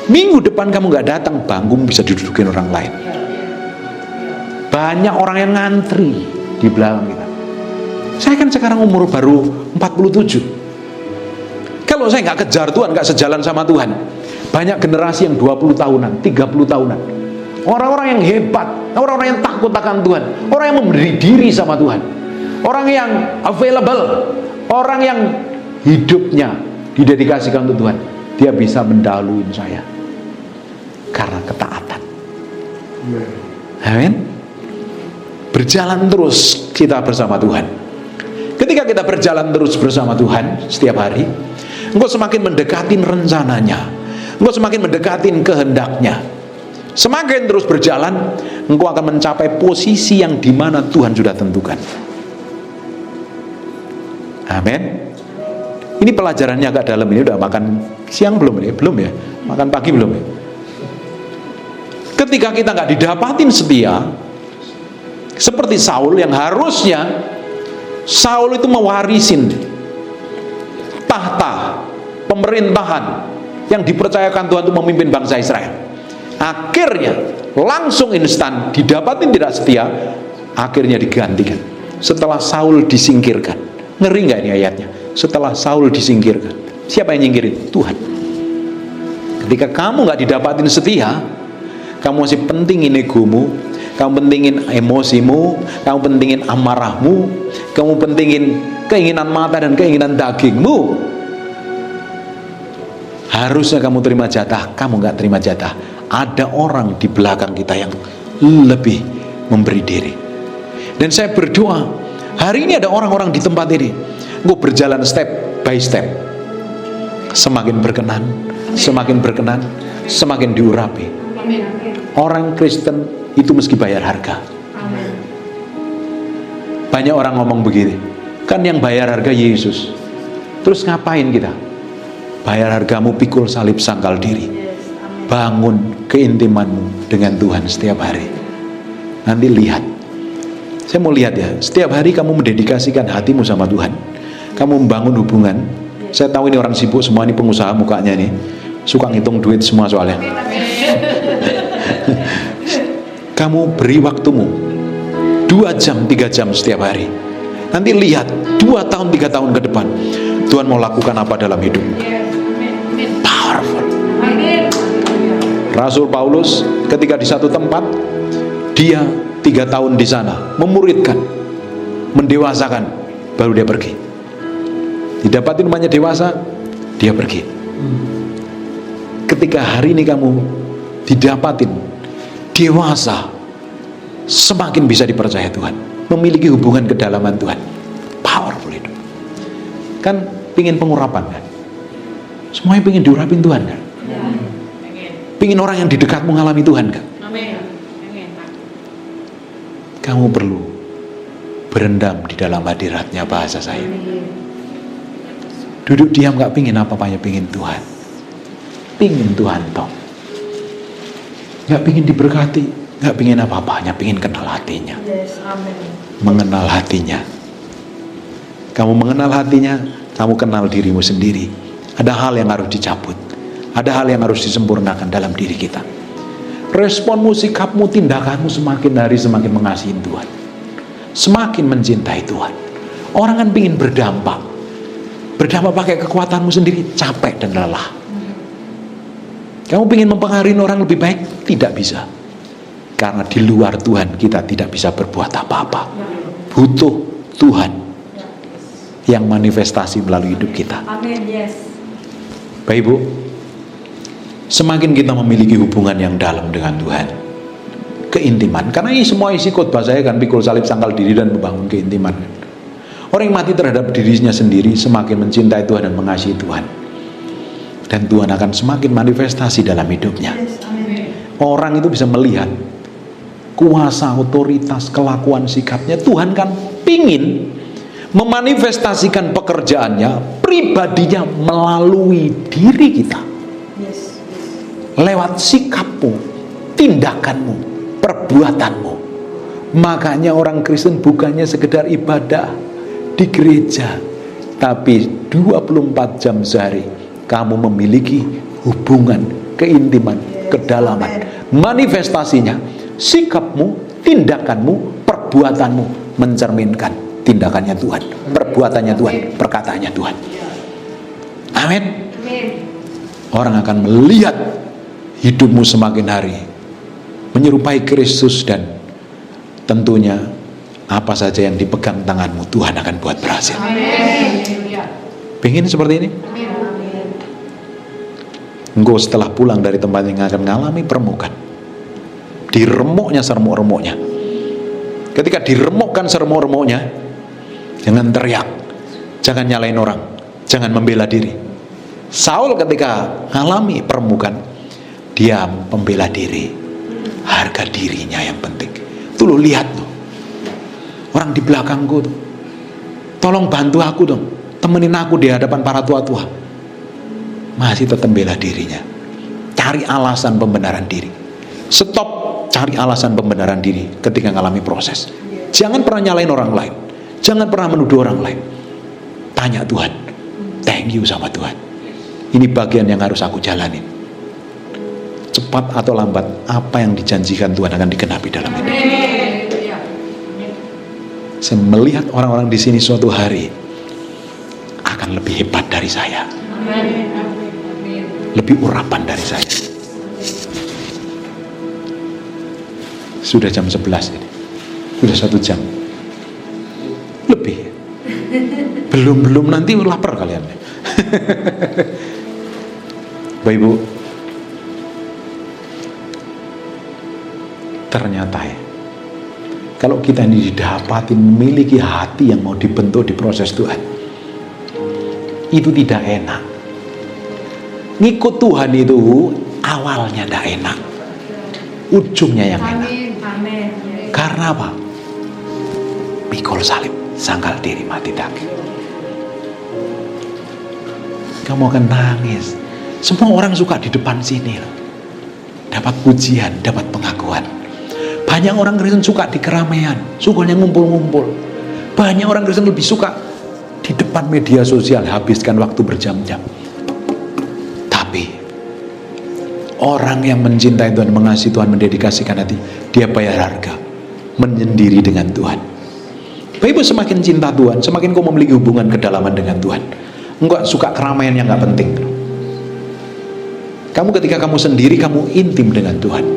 Minggu depan kamu nggak datang, bangku bisa didudukin orang lain. Banyak orang yang ngantri di belakang kita. Saya kan sekarang umur baru 47. Kalau saya nggak kejar Tuhan, nggak sejalan sama Tuhan, banyak generasi yang 20 tahunan, 30 tahunan, orang-orang yang hebat, orang-orang yang takut akan Tuhan, orang yang memberi diri sama Tuhan, orang yang available, orang yang hidupnya didedikasikan untuk Tuhan, dia bisa mendahului saya karena ketaatan. Amin. Berjalan terus kita bersama Tuhan. Ketika kita berjalan terus bersama Tuhan setiap hari, engkau semakin mendekatin rencananya, engkau semakin mendekatin kehendaknya. Semakin terus berjalan, engkau akan mencapai posisi yang dimana Tuhan sudah tentukan. Amin. Ini pelajarannya agak dalam. Ini udah makan siang belum ini? Belum ya? Makan pagi belum ya? Ketika kita nggak didapatin setia, seperti Saul, yang harusnya Saul itu mewarisin tahta pemerintahan yang dipercayakan Tuhan untuk memimpin bangsa Israel. Akhirnya langsung instan didapatin tidak setia, akhirnya digantikan setelah Saul disingkirkan. Ngeri nggak ini ayatnya? Setelah Saul disingkirkan, siapa yang nyingkirin? Tuhan. Ketika kamu nggak didapatin setia, kamu masih pentingin egomu, kamu pentingin emosimu, kamu pentingin amarahmu, kamu pentingin keinginan mata dan keinginan dagingmu. Harusnya kamu terima jatah, kamu nggak terima jatah. Ada orang di belakang kita yang lebih memberi diri. Dan saya berdoa, hari ini ada orang-orang di tempat ini, engkau berjalan step by step, semakin berkenan, semakin berkenan, semakin diurapi. Orang Kristen itu mesti bayar harga. Banyak orang ngomong begini, kan yang bayar harga Yesus, terus ngapain kita? Bayar hargamu, pikul salib, sangkal diri, bangun keintimanmu dengan Tuhan setiap hari. Nanti lihat, saya mau lihat ya, setiap hari kamu mendedikasikan hatimu sama Tuhan, kamu membangun hubungan. Saya tahu ini orang sibuk semua, ini pengusaha mukanya nih, suka ngitung duit semua soalnya. Kamu beri waktumu 2 jam, 3 jam setiap hari. Nanti lihat 2 tahun, 3 tahun ke depan, Tuhan mau lakukan apa dalam hidup. Powerful. Rasul Paulus ketika di satu tempat, dia 3 tahun di sana memuridkan, mendewasakan, baru dia pergi. Didapatin rumahnya dewasa, dia pergi. Ketika hari ini kamu didapatin dewasa, semakin bisa dipercaya Tuhan, memiliki hubungan kedalaman Tuhan. Powerful itu. Kan pingin pengurapan kan? Semuanya pingin diurapin Tuhan kan? Pingin orang yang di dekatmu mengalami Tuhan kan? Kamu perlu berendam di dalam hadiratnya, bahasa saya. Duduk diam gak pingin apa-apanya, pingin Tuhan. pingin Tuhan toh, nggak pingin diberkati, nggak pingin apa-apa, hanya pingin kenal hatinya. Yes, amin. Mengenal hatinya. Kamu mengenal hatinya, kamu kenal dirimu sendiri. Ada hal yang harus dicabut, ada hal yang harus disempurnakan dalam diri kita. Responmu, sikapmu, tindakanmu semakin hari semakin mengasihi Tuhan, semakin mencintai Tuhan. Orang kan pingin berdampak pakai kekuatanmu sendiri, capek dan lelah. Kamu pingin mempengaruhi orang lebih baik, tidak bisa. Karena di luar Tuhan kita tidak bisa berbuat apa-apa. Butuh Tuhan yang manifestasi melalui hidup kita. Amin, yes. Baik Ibu, semakin kita memiliki hubungan yang dalam dengan Tuhan, keintiman, karena ini semua isi khotbah saya kan pikul salib, sangkal diri, dan membangun keintiman. Orang yang mati terhadap dirinya sendiri semakin mencintai Tuhan dan mengasihi Tuhan, dan Tuhan akan semakin manifestasi dalam hidupnya. Yes, amin. Orang itu bisa melihat kuasa, otoritas, kelakuan, sikapnya. Tuhan kan pingin memanifestasikan pekerjaannya, pribadinya melalui diri kita. Yes, Lewat sikapmu, tindakanmu, perbuatanmu. Makanya orang Kristen bukannya sekedar ibadah di gereja, tapi 24 jam sehari kamu memiliki hubungan, keintiman, kedalaman. Manifestasinya, sikapmu, tindakanmu, perbuatanmu mencerminkan tindakannya Tuhan, perbuatannya Tuhan, perkataannya Tuhan. Amin. Orang akan melihat hidupmu semakin hari menyerupai Kristus, dan tentunya apa saja yang dipegang tanganmu Tuhan akan buat berhasil. Pengen seperti ini? Engkau setelah pulang dari tempat yang akan mengalami permukaan, diremuknya seremuk-remuknya. Ketika diremukkan seremuk-remuknya, jangan teriak, jangan nyalain orang, jangan membela diri. Saul ketika mengalami permukaan, dia membela diri, harga dirinya yang penting. Tuh lo lihat tuh, orang di belakangku tuh, tolong bantu aku dong, temenin aku di hadapan para tua-tua. Masih tetap bela dirinya, cari alasan pembenaran diri. Stop cari alasan pembenaran diri ketika mengalami proses. Jangan pernah nyalain orang lain, jangan pernah menuduh orang lain. Tanya Tuhan, thank you sama Tuhan, ini bagian yang harus aku jalanin. Cepat atau lambat, apa yang dijanjikan Tuhan akan digenapi dalam hidup. Saya melihat orang-orang di sini suatu hari akan lebih hebat dari saya, lebih urapan dari saya. Sudah jam 11 ini, sudah 1 jam lebih. Belum nanti lapar kalian. Bapak Ibu, ternyata ya, kalau kita ini didapati memiliki hati yang mau dibentuk di proses Tuhan, itu tidak enak. Ngikut Tuhan itu awalnya tidak enak, ujungnya yang enak. Amin. Karena apa? Pikul salib, sangkal diri, mati daging. Kamu akan nangis. Semua orang suka di depan sini loh, dapat pujian, dapat pengakuan. Banyak orang Kristen suka di keramaian, sukanya ngumpul-ngumpul. Banyak orang Kristen lebih suka di depan media sosial, habiskan waktu berjam-jam. Tapi orang yang mencintai Tuhan, mengasihi Tuhan, mendedikasikan hati, dia bayar harga, menyendiri dengan Tuhan. Bapak Ibu, semakin cinta Tuhan, semakin kau memiliki hubungan kedalaman dengan Tuhan. Enggak suka keramaian yang gak penting. Kamu ketika kamu sendiri, kamu intim dengan Tuhan.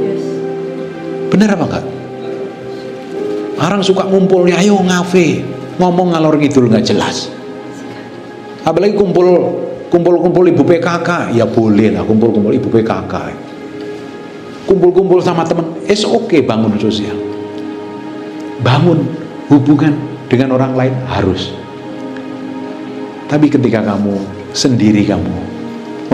Benar apa enggak? Orang suka ngumpul, ayo ngafe, ngomong ngalor ngidul nggak jelas. Apalagi kumpul ibu PKK, ya boleh lah kumpul ibu PKK. Kumpul sama teman, oke, bangun sosial, bangun hubungan dengan orang lain harus. Tapi ketika kamu sendiri, kamu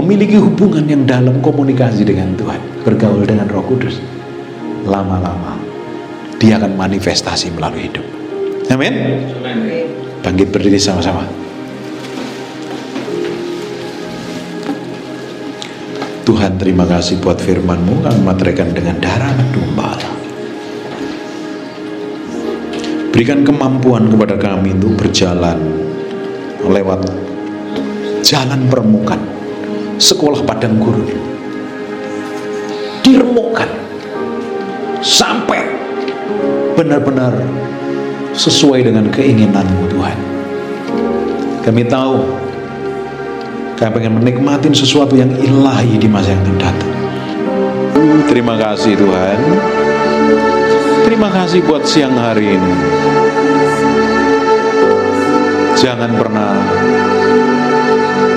memiliki hubungan yang dalam, komunikasi dengan Tuhan, bergaul dengan Roh Kudus, lama-lama dia akan manifestasi melalui hidup. Amin. Bangkit berdiri sama-sama. Tuhan Tuhan, terima kasih buat firman-Mu, kami materikan dengan darah anak domba. Berikan kemampuan kepada kami untuk berjalan lewat jalan permukaan, sekolah padang gurun, diremukkan sampai benar-benar sesuai dengan keinginan-Mu, Tuhan. Kami tahu kami pengen menikmati sesuatu yang ilahi di masa yang akan datang. Terima kasih Tuhan. Terima kasih buat siang hari ini. Jangan pernah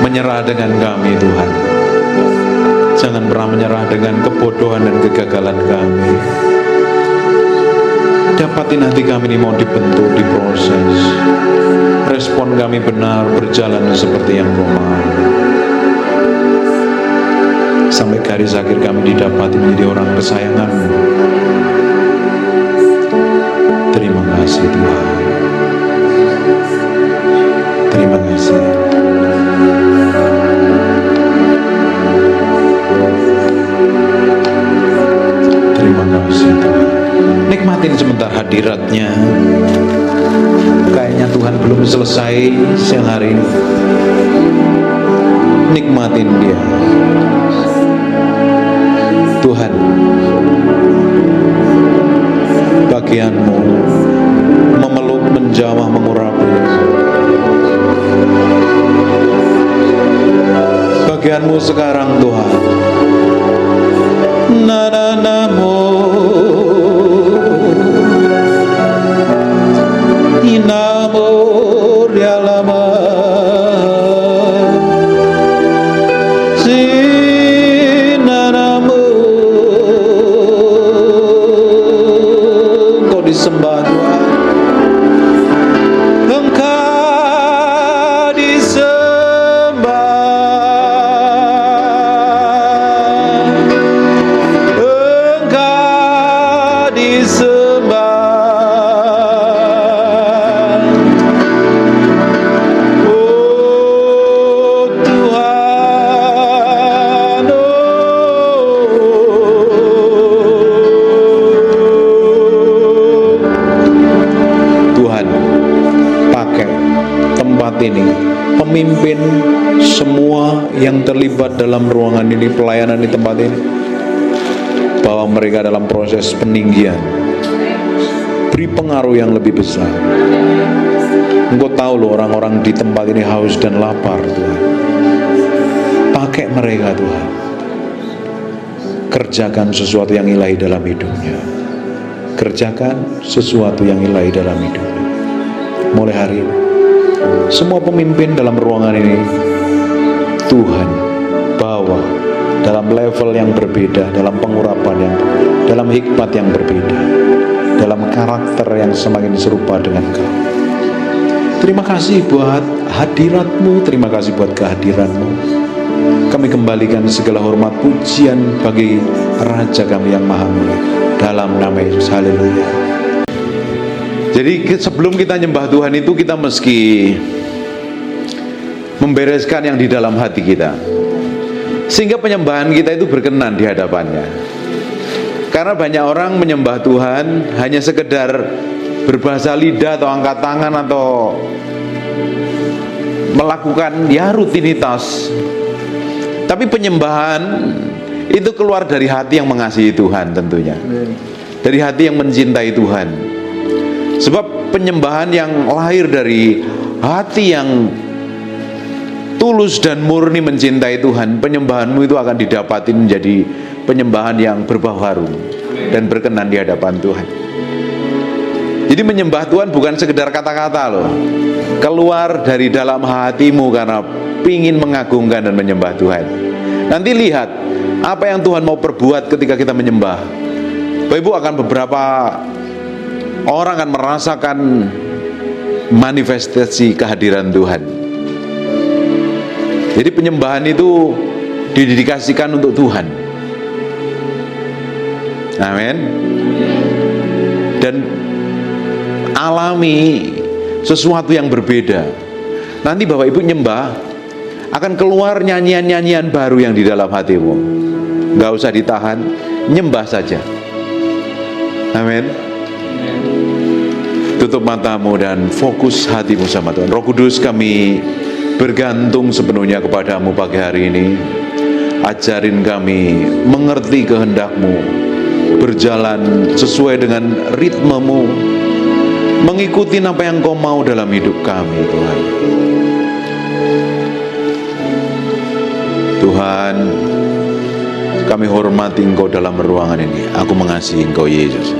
menyerah dengan kami, Tuhan. Jangan pernah menyerah dengan kebodohan dan kegagalan kami. Dapatin hati kami ini mau dibentuk, diproses. Respon kami benar, berjalan seperti yang Kau mau. Sampai garis akhir kami didapati menjadi orang kesayangan-Mu. Terima kasih Tuhan. Terima kasih. Terima kasih Tuhan. Nikmatin sebentar hadirat-Nya. Kayaknya Tuhan belum selesai siang hari ini. Nikmatin Dia. Tuhan, bagian-Mu memeluk, menjamah, mengurapi. Bagian-Mu sekarang Tuhan. Nana-namo inamo rialama sinanamu. Kau disembah Tuhan. Engkau disembah. Engkau disembah. Oh Tuhan, Tuhan, pakai tempat ini, pemimpin semua yang terlibat dalam ruangan ini, pelayanan di tempat ini, bawa mereka dalam proses peninggian. Beri pengaruh yang lebih besar. Engkau tahu loh, orang-orang di tempat ini haus dan lapar Tuhan. Pakai mereka Tuhan. Kerjakan sesuatu yang ilahi dalam hidupnya. Kerjakan sesuatu yang ilahi dalam hidupnya. Mulai hari ini, semua pemimpin dalam ruangan ini Tuhan bawa dalam level yang berbeda, dalam pengurapan yang berbeda, dalam hikmat yang berbeda, dalam karakter yang semakin serupa dengan Kau. Terima kasih buat hadirat-Mu, terima kasih buat kehadiran-Mu. Kami kembalikan segala hormat pujian bagi Raja kami yang maha mulia, dalam nama Yesus. Haleluya. Jadi sebelum kita nyembah Tuhan itu, kita mesti membereskan yang di dalam hati kita, sehingga penyembahan kita itu berkenan di hadapannya. Karena banyak orang menyembah Tuhan hanya sekedar berbahasa lidah atau angkat tangan atau melakukan ya rutinitas. Tapi penyembahan itu keluar dari hati yang mengasihi Tuhan tentunya. Dari hati yang mencintai Tuhan. Sebab penyembahan yang lahir dari hati yang tulus dan murni mencintai Tuhan, penyembahanmu itu akan didapati menjadi penyembahan yang berbau harum dan berkenan di hadapan Tuhan. Jadi menyembah Tuhan bukan sekedar kata-kata loh, keluar dari dalam hatimu karena ingin mengagungkan dan menyembah Tuhan. Nanti lihat apa yang Tuhan mau perbuat ketika kita menyembah. Bapak Ibu, akan beberapa orang akan merasakan manifestasi kehadiran Tuhan. Jadi penyembahan itu didedikasikan untuk Tuhan. Amin. Dan alami sesuatu yang berbeda. Nanti Bapak Ibu nyembah, akan keluar nyanyian-nyanyian baru yang di dalam hatimu. Gak usah ditahan, nyembah saja. Amin. Tutup matamu dan fokus hatimu sama Tuhan. Roh Kudus, kami bergantung sepenuhnya kepadamu pagi hari ini. Ajarin kami mengerti kehendak-Mu, berjalan sesuai dengan ritmemu, mengikuti apa yang Kau mau dalam hidup kami, Tuhan. Tuhan, kami hormati Engkau dalam ruangan ini. Aku mengasihi Engkau, Yesus.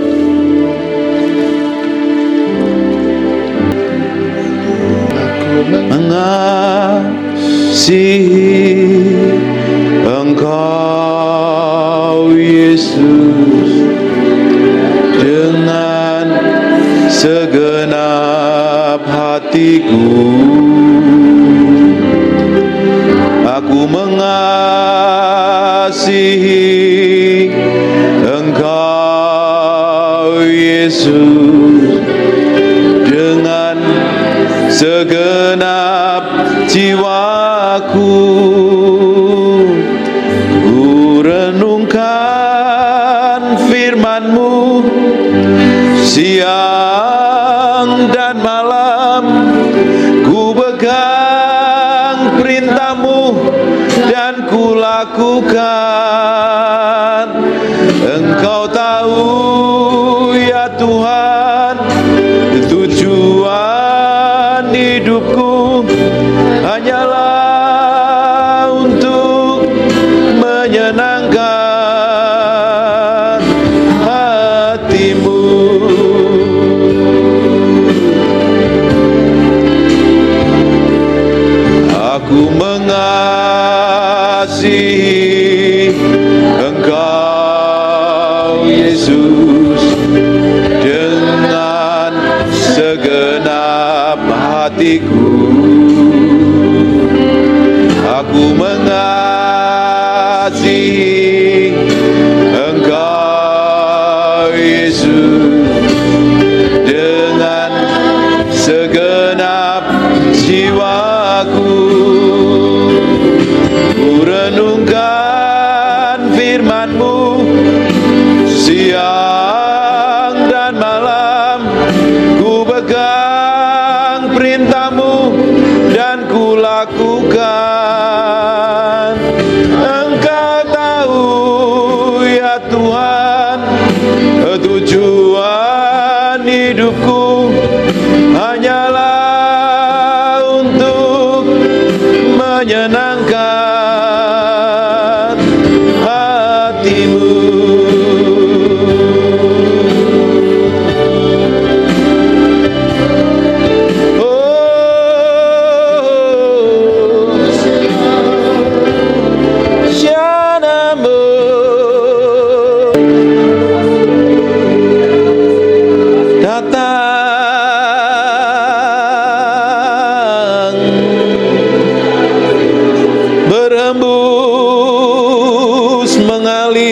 Mengasihi Engkau, Yesus, dengan segenap hatiku. Aku mengasihi Engkau, Yesus, dengan segenap jiwaku. Ku renungkan firman-Mu siang dan malam. Ku pegang perintah-Mu dan ku lakukan. Engkau tahu ya Tuhan, tujuan hidupku hanyalah untuk menyenangkan hati-Mu. Aku mengasihi Engkau, Yesus, dengan segenap hatiku. Aku mengasihi Engkau, Yesus, dengan segenap jiwaku. Ku renungkan firman-Mu siang dan malam. Ku pegang perintah-Mu dan ku lakukan. Engkau tahu ya Tuhan, tujuan hidupku hanyalah untuk menyenangkan hati-Mu. Berembus mengalir,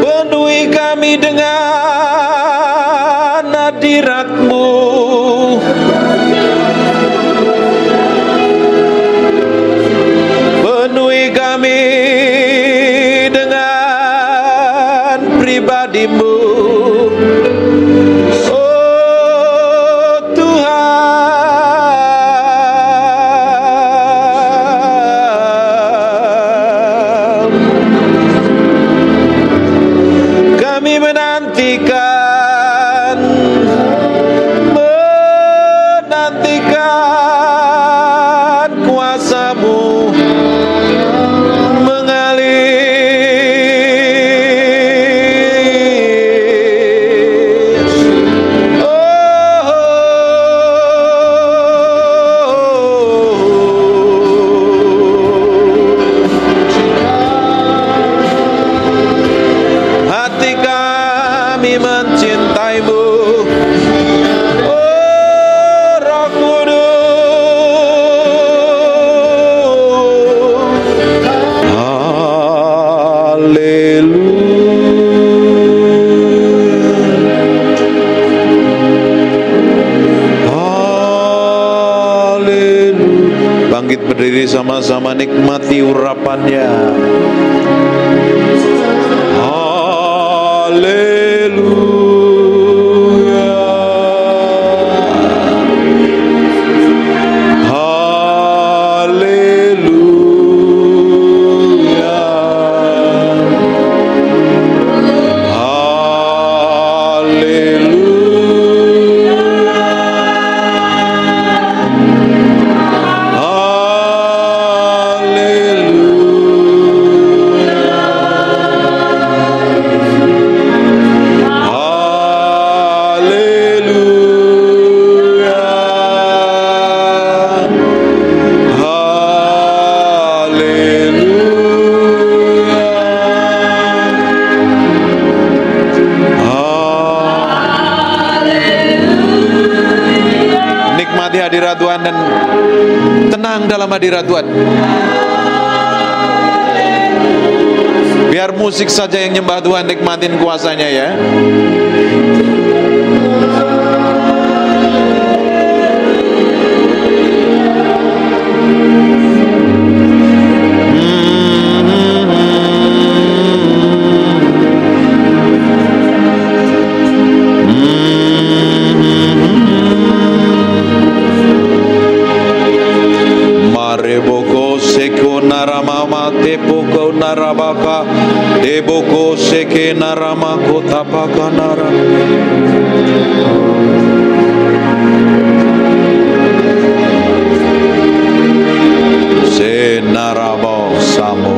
penuhi kami dengan hadirat-Mu. Penuhi kami dengan pribadi-Mu. Menantikan kuasa-Mu mengalir. Hati kami mencintai-Mu. berdiri sama-sama nikmati urapannya. Haleluya. Haleluya. Nikmati hadirat Tuhan dan tenang dalam hadirat Tuhan. Biar musik saja yang nyembah Tuhan, nikmatin kuasanya ya. Mareboko seko naramama tepoko narabaka deboko seke narama kotapaka nara. Se narabo samo.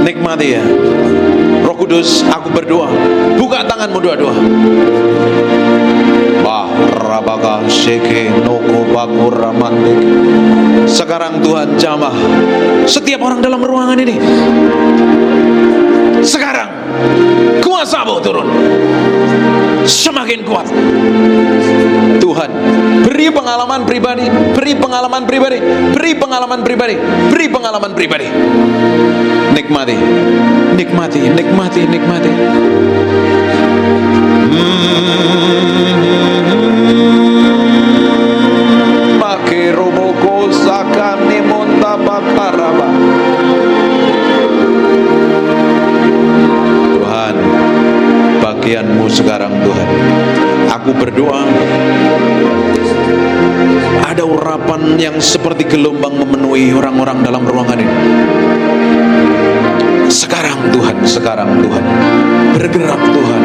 Nikmati ya. Roh Kudus, aku berdoa. Buka tanganmu doa-doa. Rabaka sheke noko baku ramandik. Sekarang Tuhan jamah setiap orang dalam ruangan ini. Sekarang kuasa-Mu turun semakin kuat. Tuhan, beri pengalaman pribadi, beri pengalaman pribadi, beri pengalaman pribadi, beri pengalaman pribadi. Nikmati, nikmati, nikmati, nikmati. Make roboko sakane monta bakaraba. Tuhan, bagian-Mu sekarang Tuhan. Aku berdoa ada urapan yang seperti gelombang memenuhi orang-orang dalam ruangan ini. Sekarang Tuhan, sekarang Tuhan, bergerak Tuhan.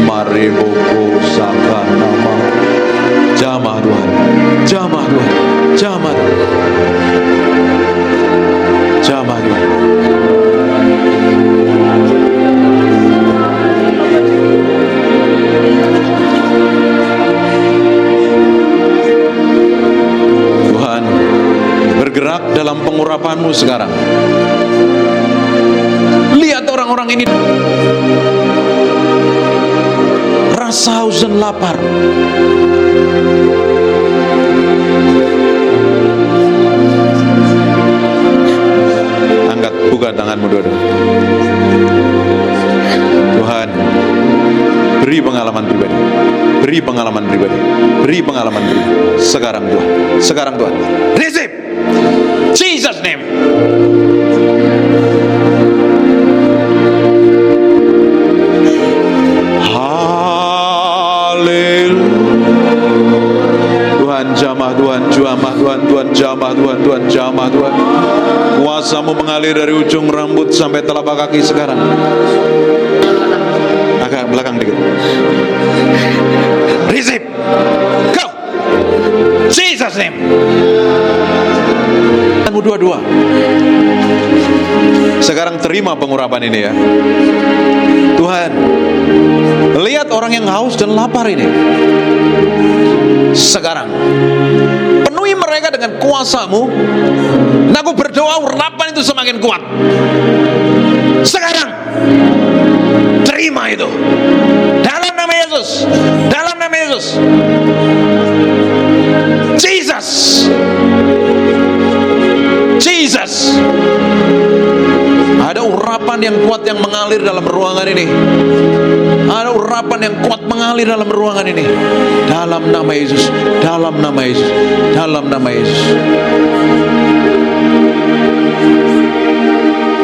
Mariboko saka nama. Jamah Tuhan, jamah Tuhan, jamah Tuhan, jamah Tuhan. Tuhan, bergerak dalam pengurapan-Mu sekarang. Lihat orang-orang ini, rasa haus dan lapar. Angkat, buka tanganmu dua-dua. Tuhan, beri pengalaman pribadi, beri pengalaman pribadi, beri pengalaman pribadi. Sekarang Tuhan, sekarang Tuhan. Receive Jesus name. Tuhan jamah, Tuhan jamah, Tuhan jamah, Tuhan jamah, Tuhan. Kuasa-Mu mengalir dari ujung rambut sampai telapak kaki sekarang. Agak belakang dikit. Receive. Jesus name. Yang kedua-dua. Sekarang terima pengurapan ini ya. Tuhan, lihat orang yang haus dan lapar ini. Sekarang penuhi mereka dengan kuasa-Mu. Dan aku berdoa urapan itu semakin kuat. Sekarang terima itu dalam nama Yesus, dalam nama Yesus. Jesus, Jesus. Ada urapan yang kuat yang mengalir dalam ruangan ini. Ada urapan yang kuat mengalir dalam ruangan ini. Dalam nama Yesus, dalam nama Yesus, dalam nama Yesus.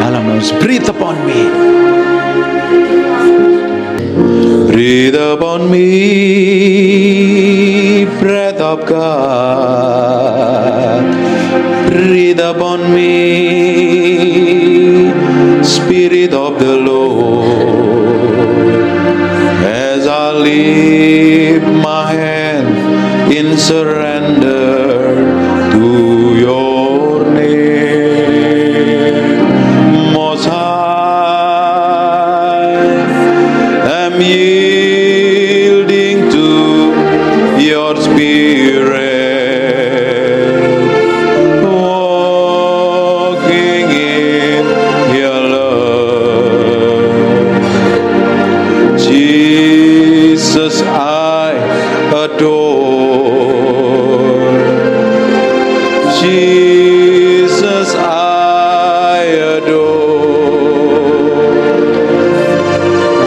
Dalam nama Yesus, breathe upon me. Breathe upon me, breath of God. Breathe upon me, Spirit of the Lord. As I lift my hand in surrender to your name, Most High, I'm yielding to your Spirit. Jesus, I adore. Jesus, I adore.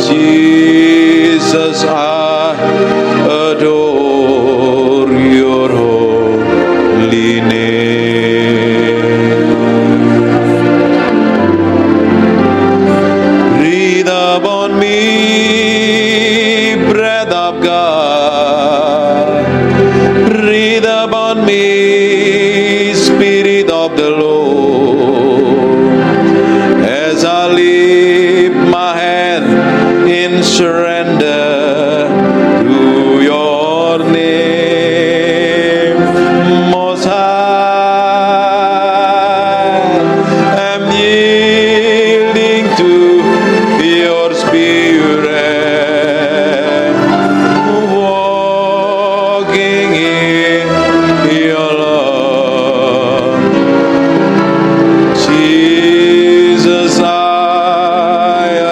Jesus, I adore your holy name. Breathe upon me, breath of God. Breathe upon me, Spirit of the Lord. As I lift my hand in surrender to your name, Most High, I'm yielding to your Spirit. Jesus, I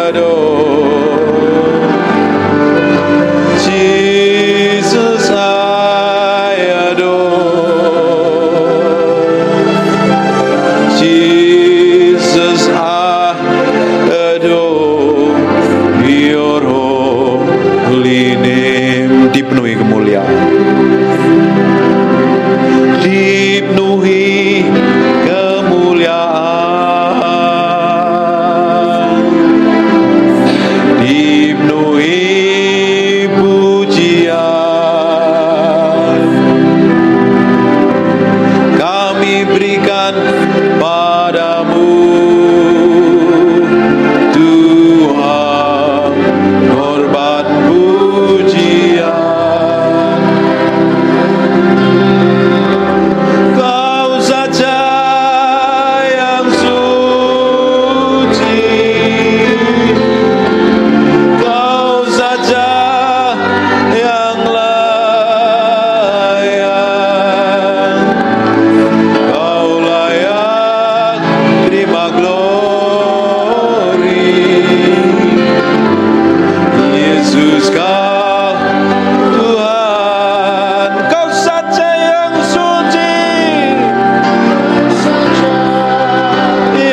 adore. Jesus, I adore. Jesus, I adore your holy name. Dipenuhi kemuliaan, dipenuhi kemuliaan, dipenuhi pujian. Kami berikan padamu, Tuhan, korban pujian. Kau saja yang suci, Kau saja yang layak. Kau layak terima glory. Yesus, Kau Tuhan, Kau saja yang suci,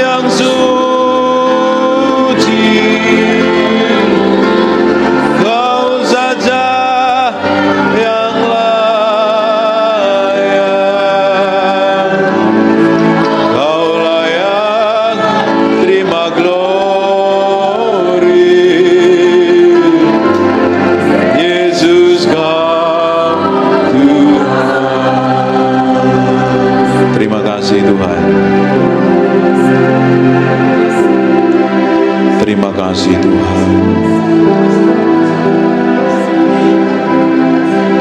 yang suci. Kau saja yang layak. Kau layak terima glory. Yesus, Kau Tuhan. Terima kasih Tuhan. Terima kasih Tuhan.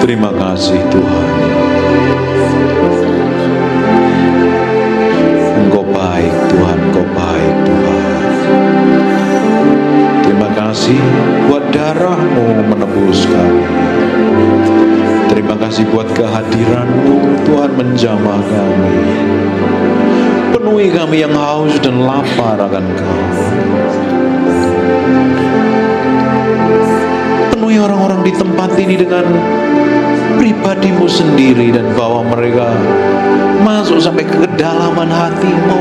Terima kasih Tuhan. kasih buat kehadiran-Mu. Tuhan, menjamah kami. Penuhi kami yang haus dan lapar akan Kau. Penuhi orang-orang di tempat ini dengan pribadi-Mu sendiri dan bawa mereka masuk sampai ke kedalaman hati-Mu.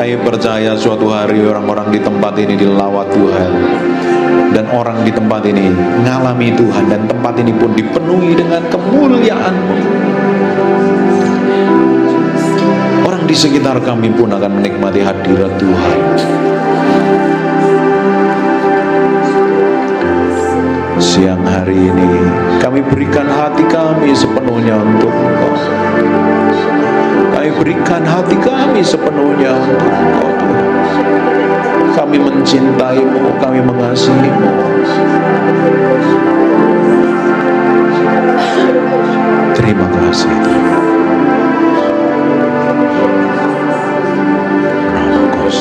Kami percaya suatu hari orang-orang di tempat ini dilawat Tuhan, dan orang di tempat ini mengalami Tuhan, dan tempat ini pun dipenuhi dengan kemuliaan-Mu. Orang di sekitar kami pun akan menikmati hadirat Tuhan. Siang hari ini kami berikan hati kami sepenuhnya untuk Engkau. Kami berikan hati kami sepenuhnya untuk Engkau, Tuhan. Kami mencintai-Mu, kami mengasihi-Mu. Terima kasih, Tuhan. Ramos.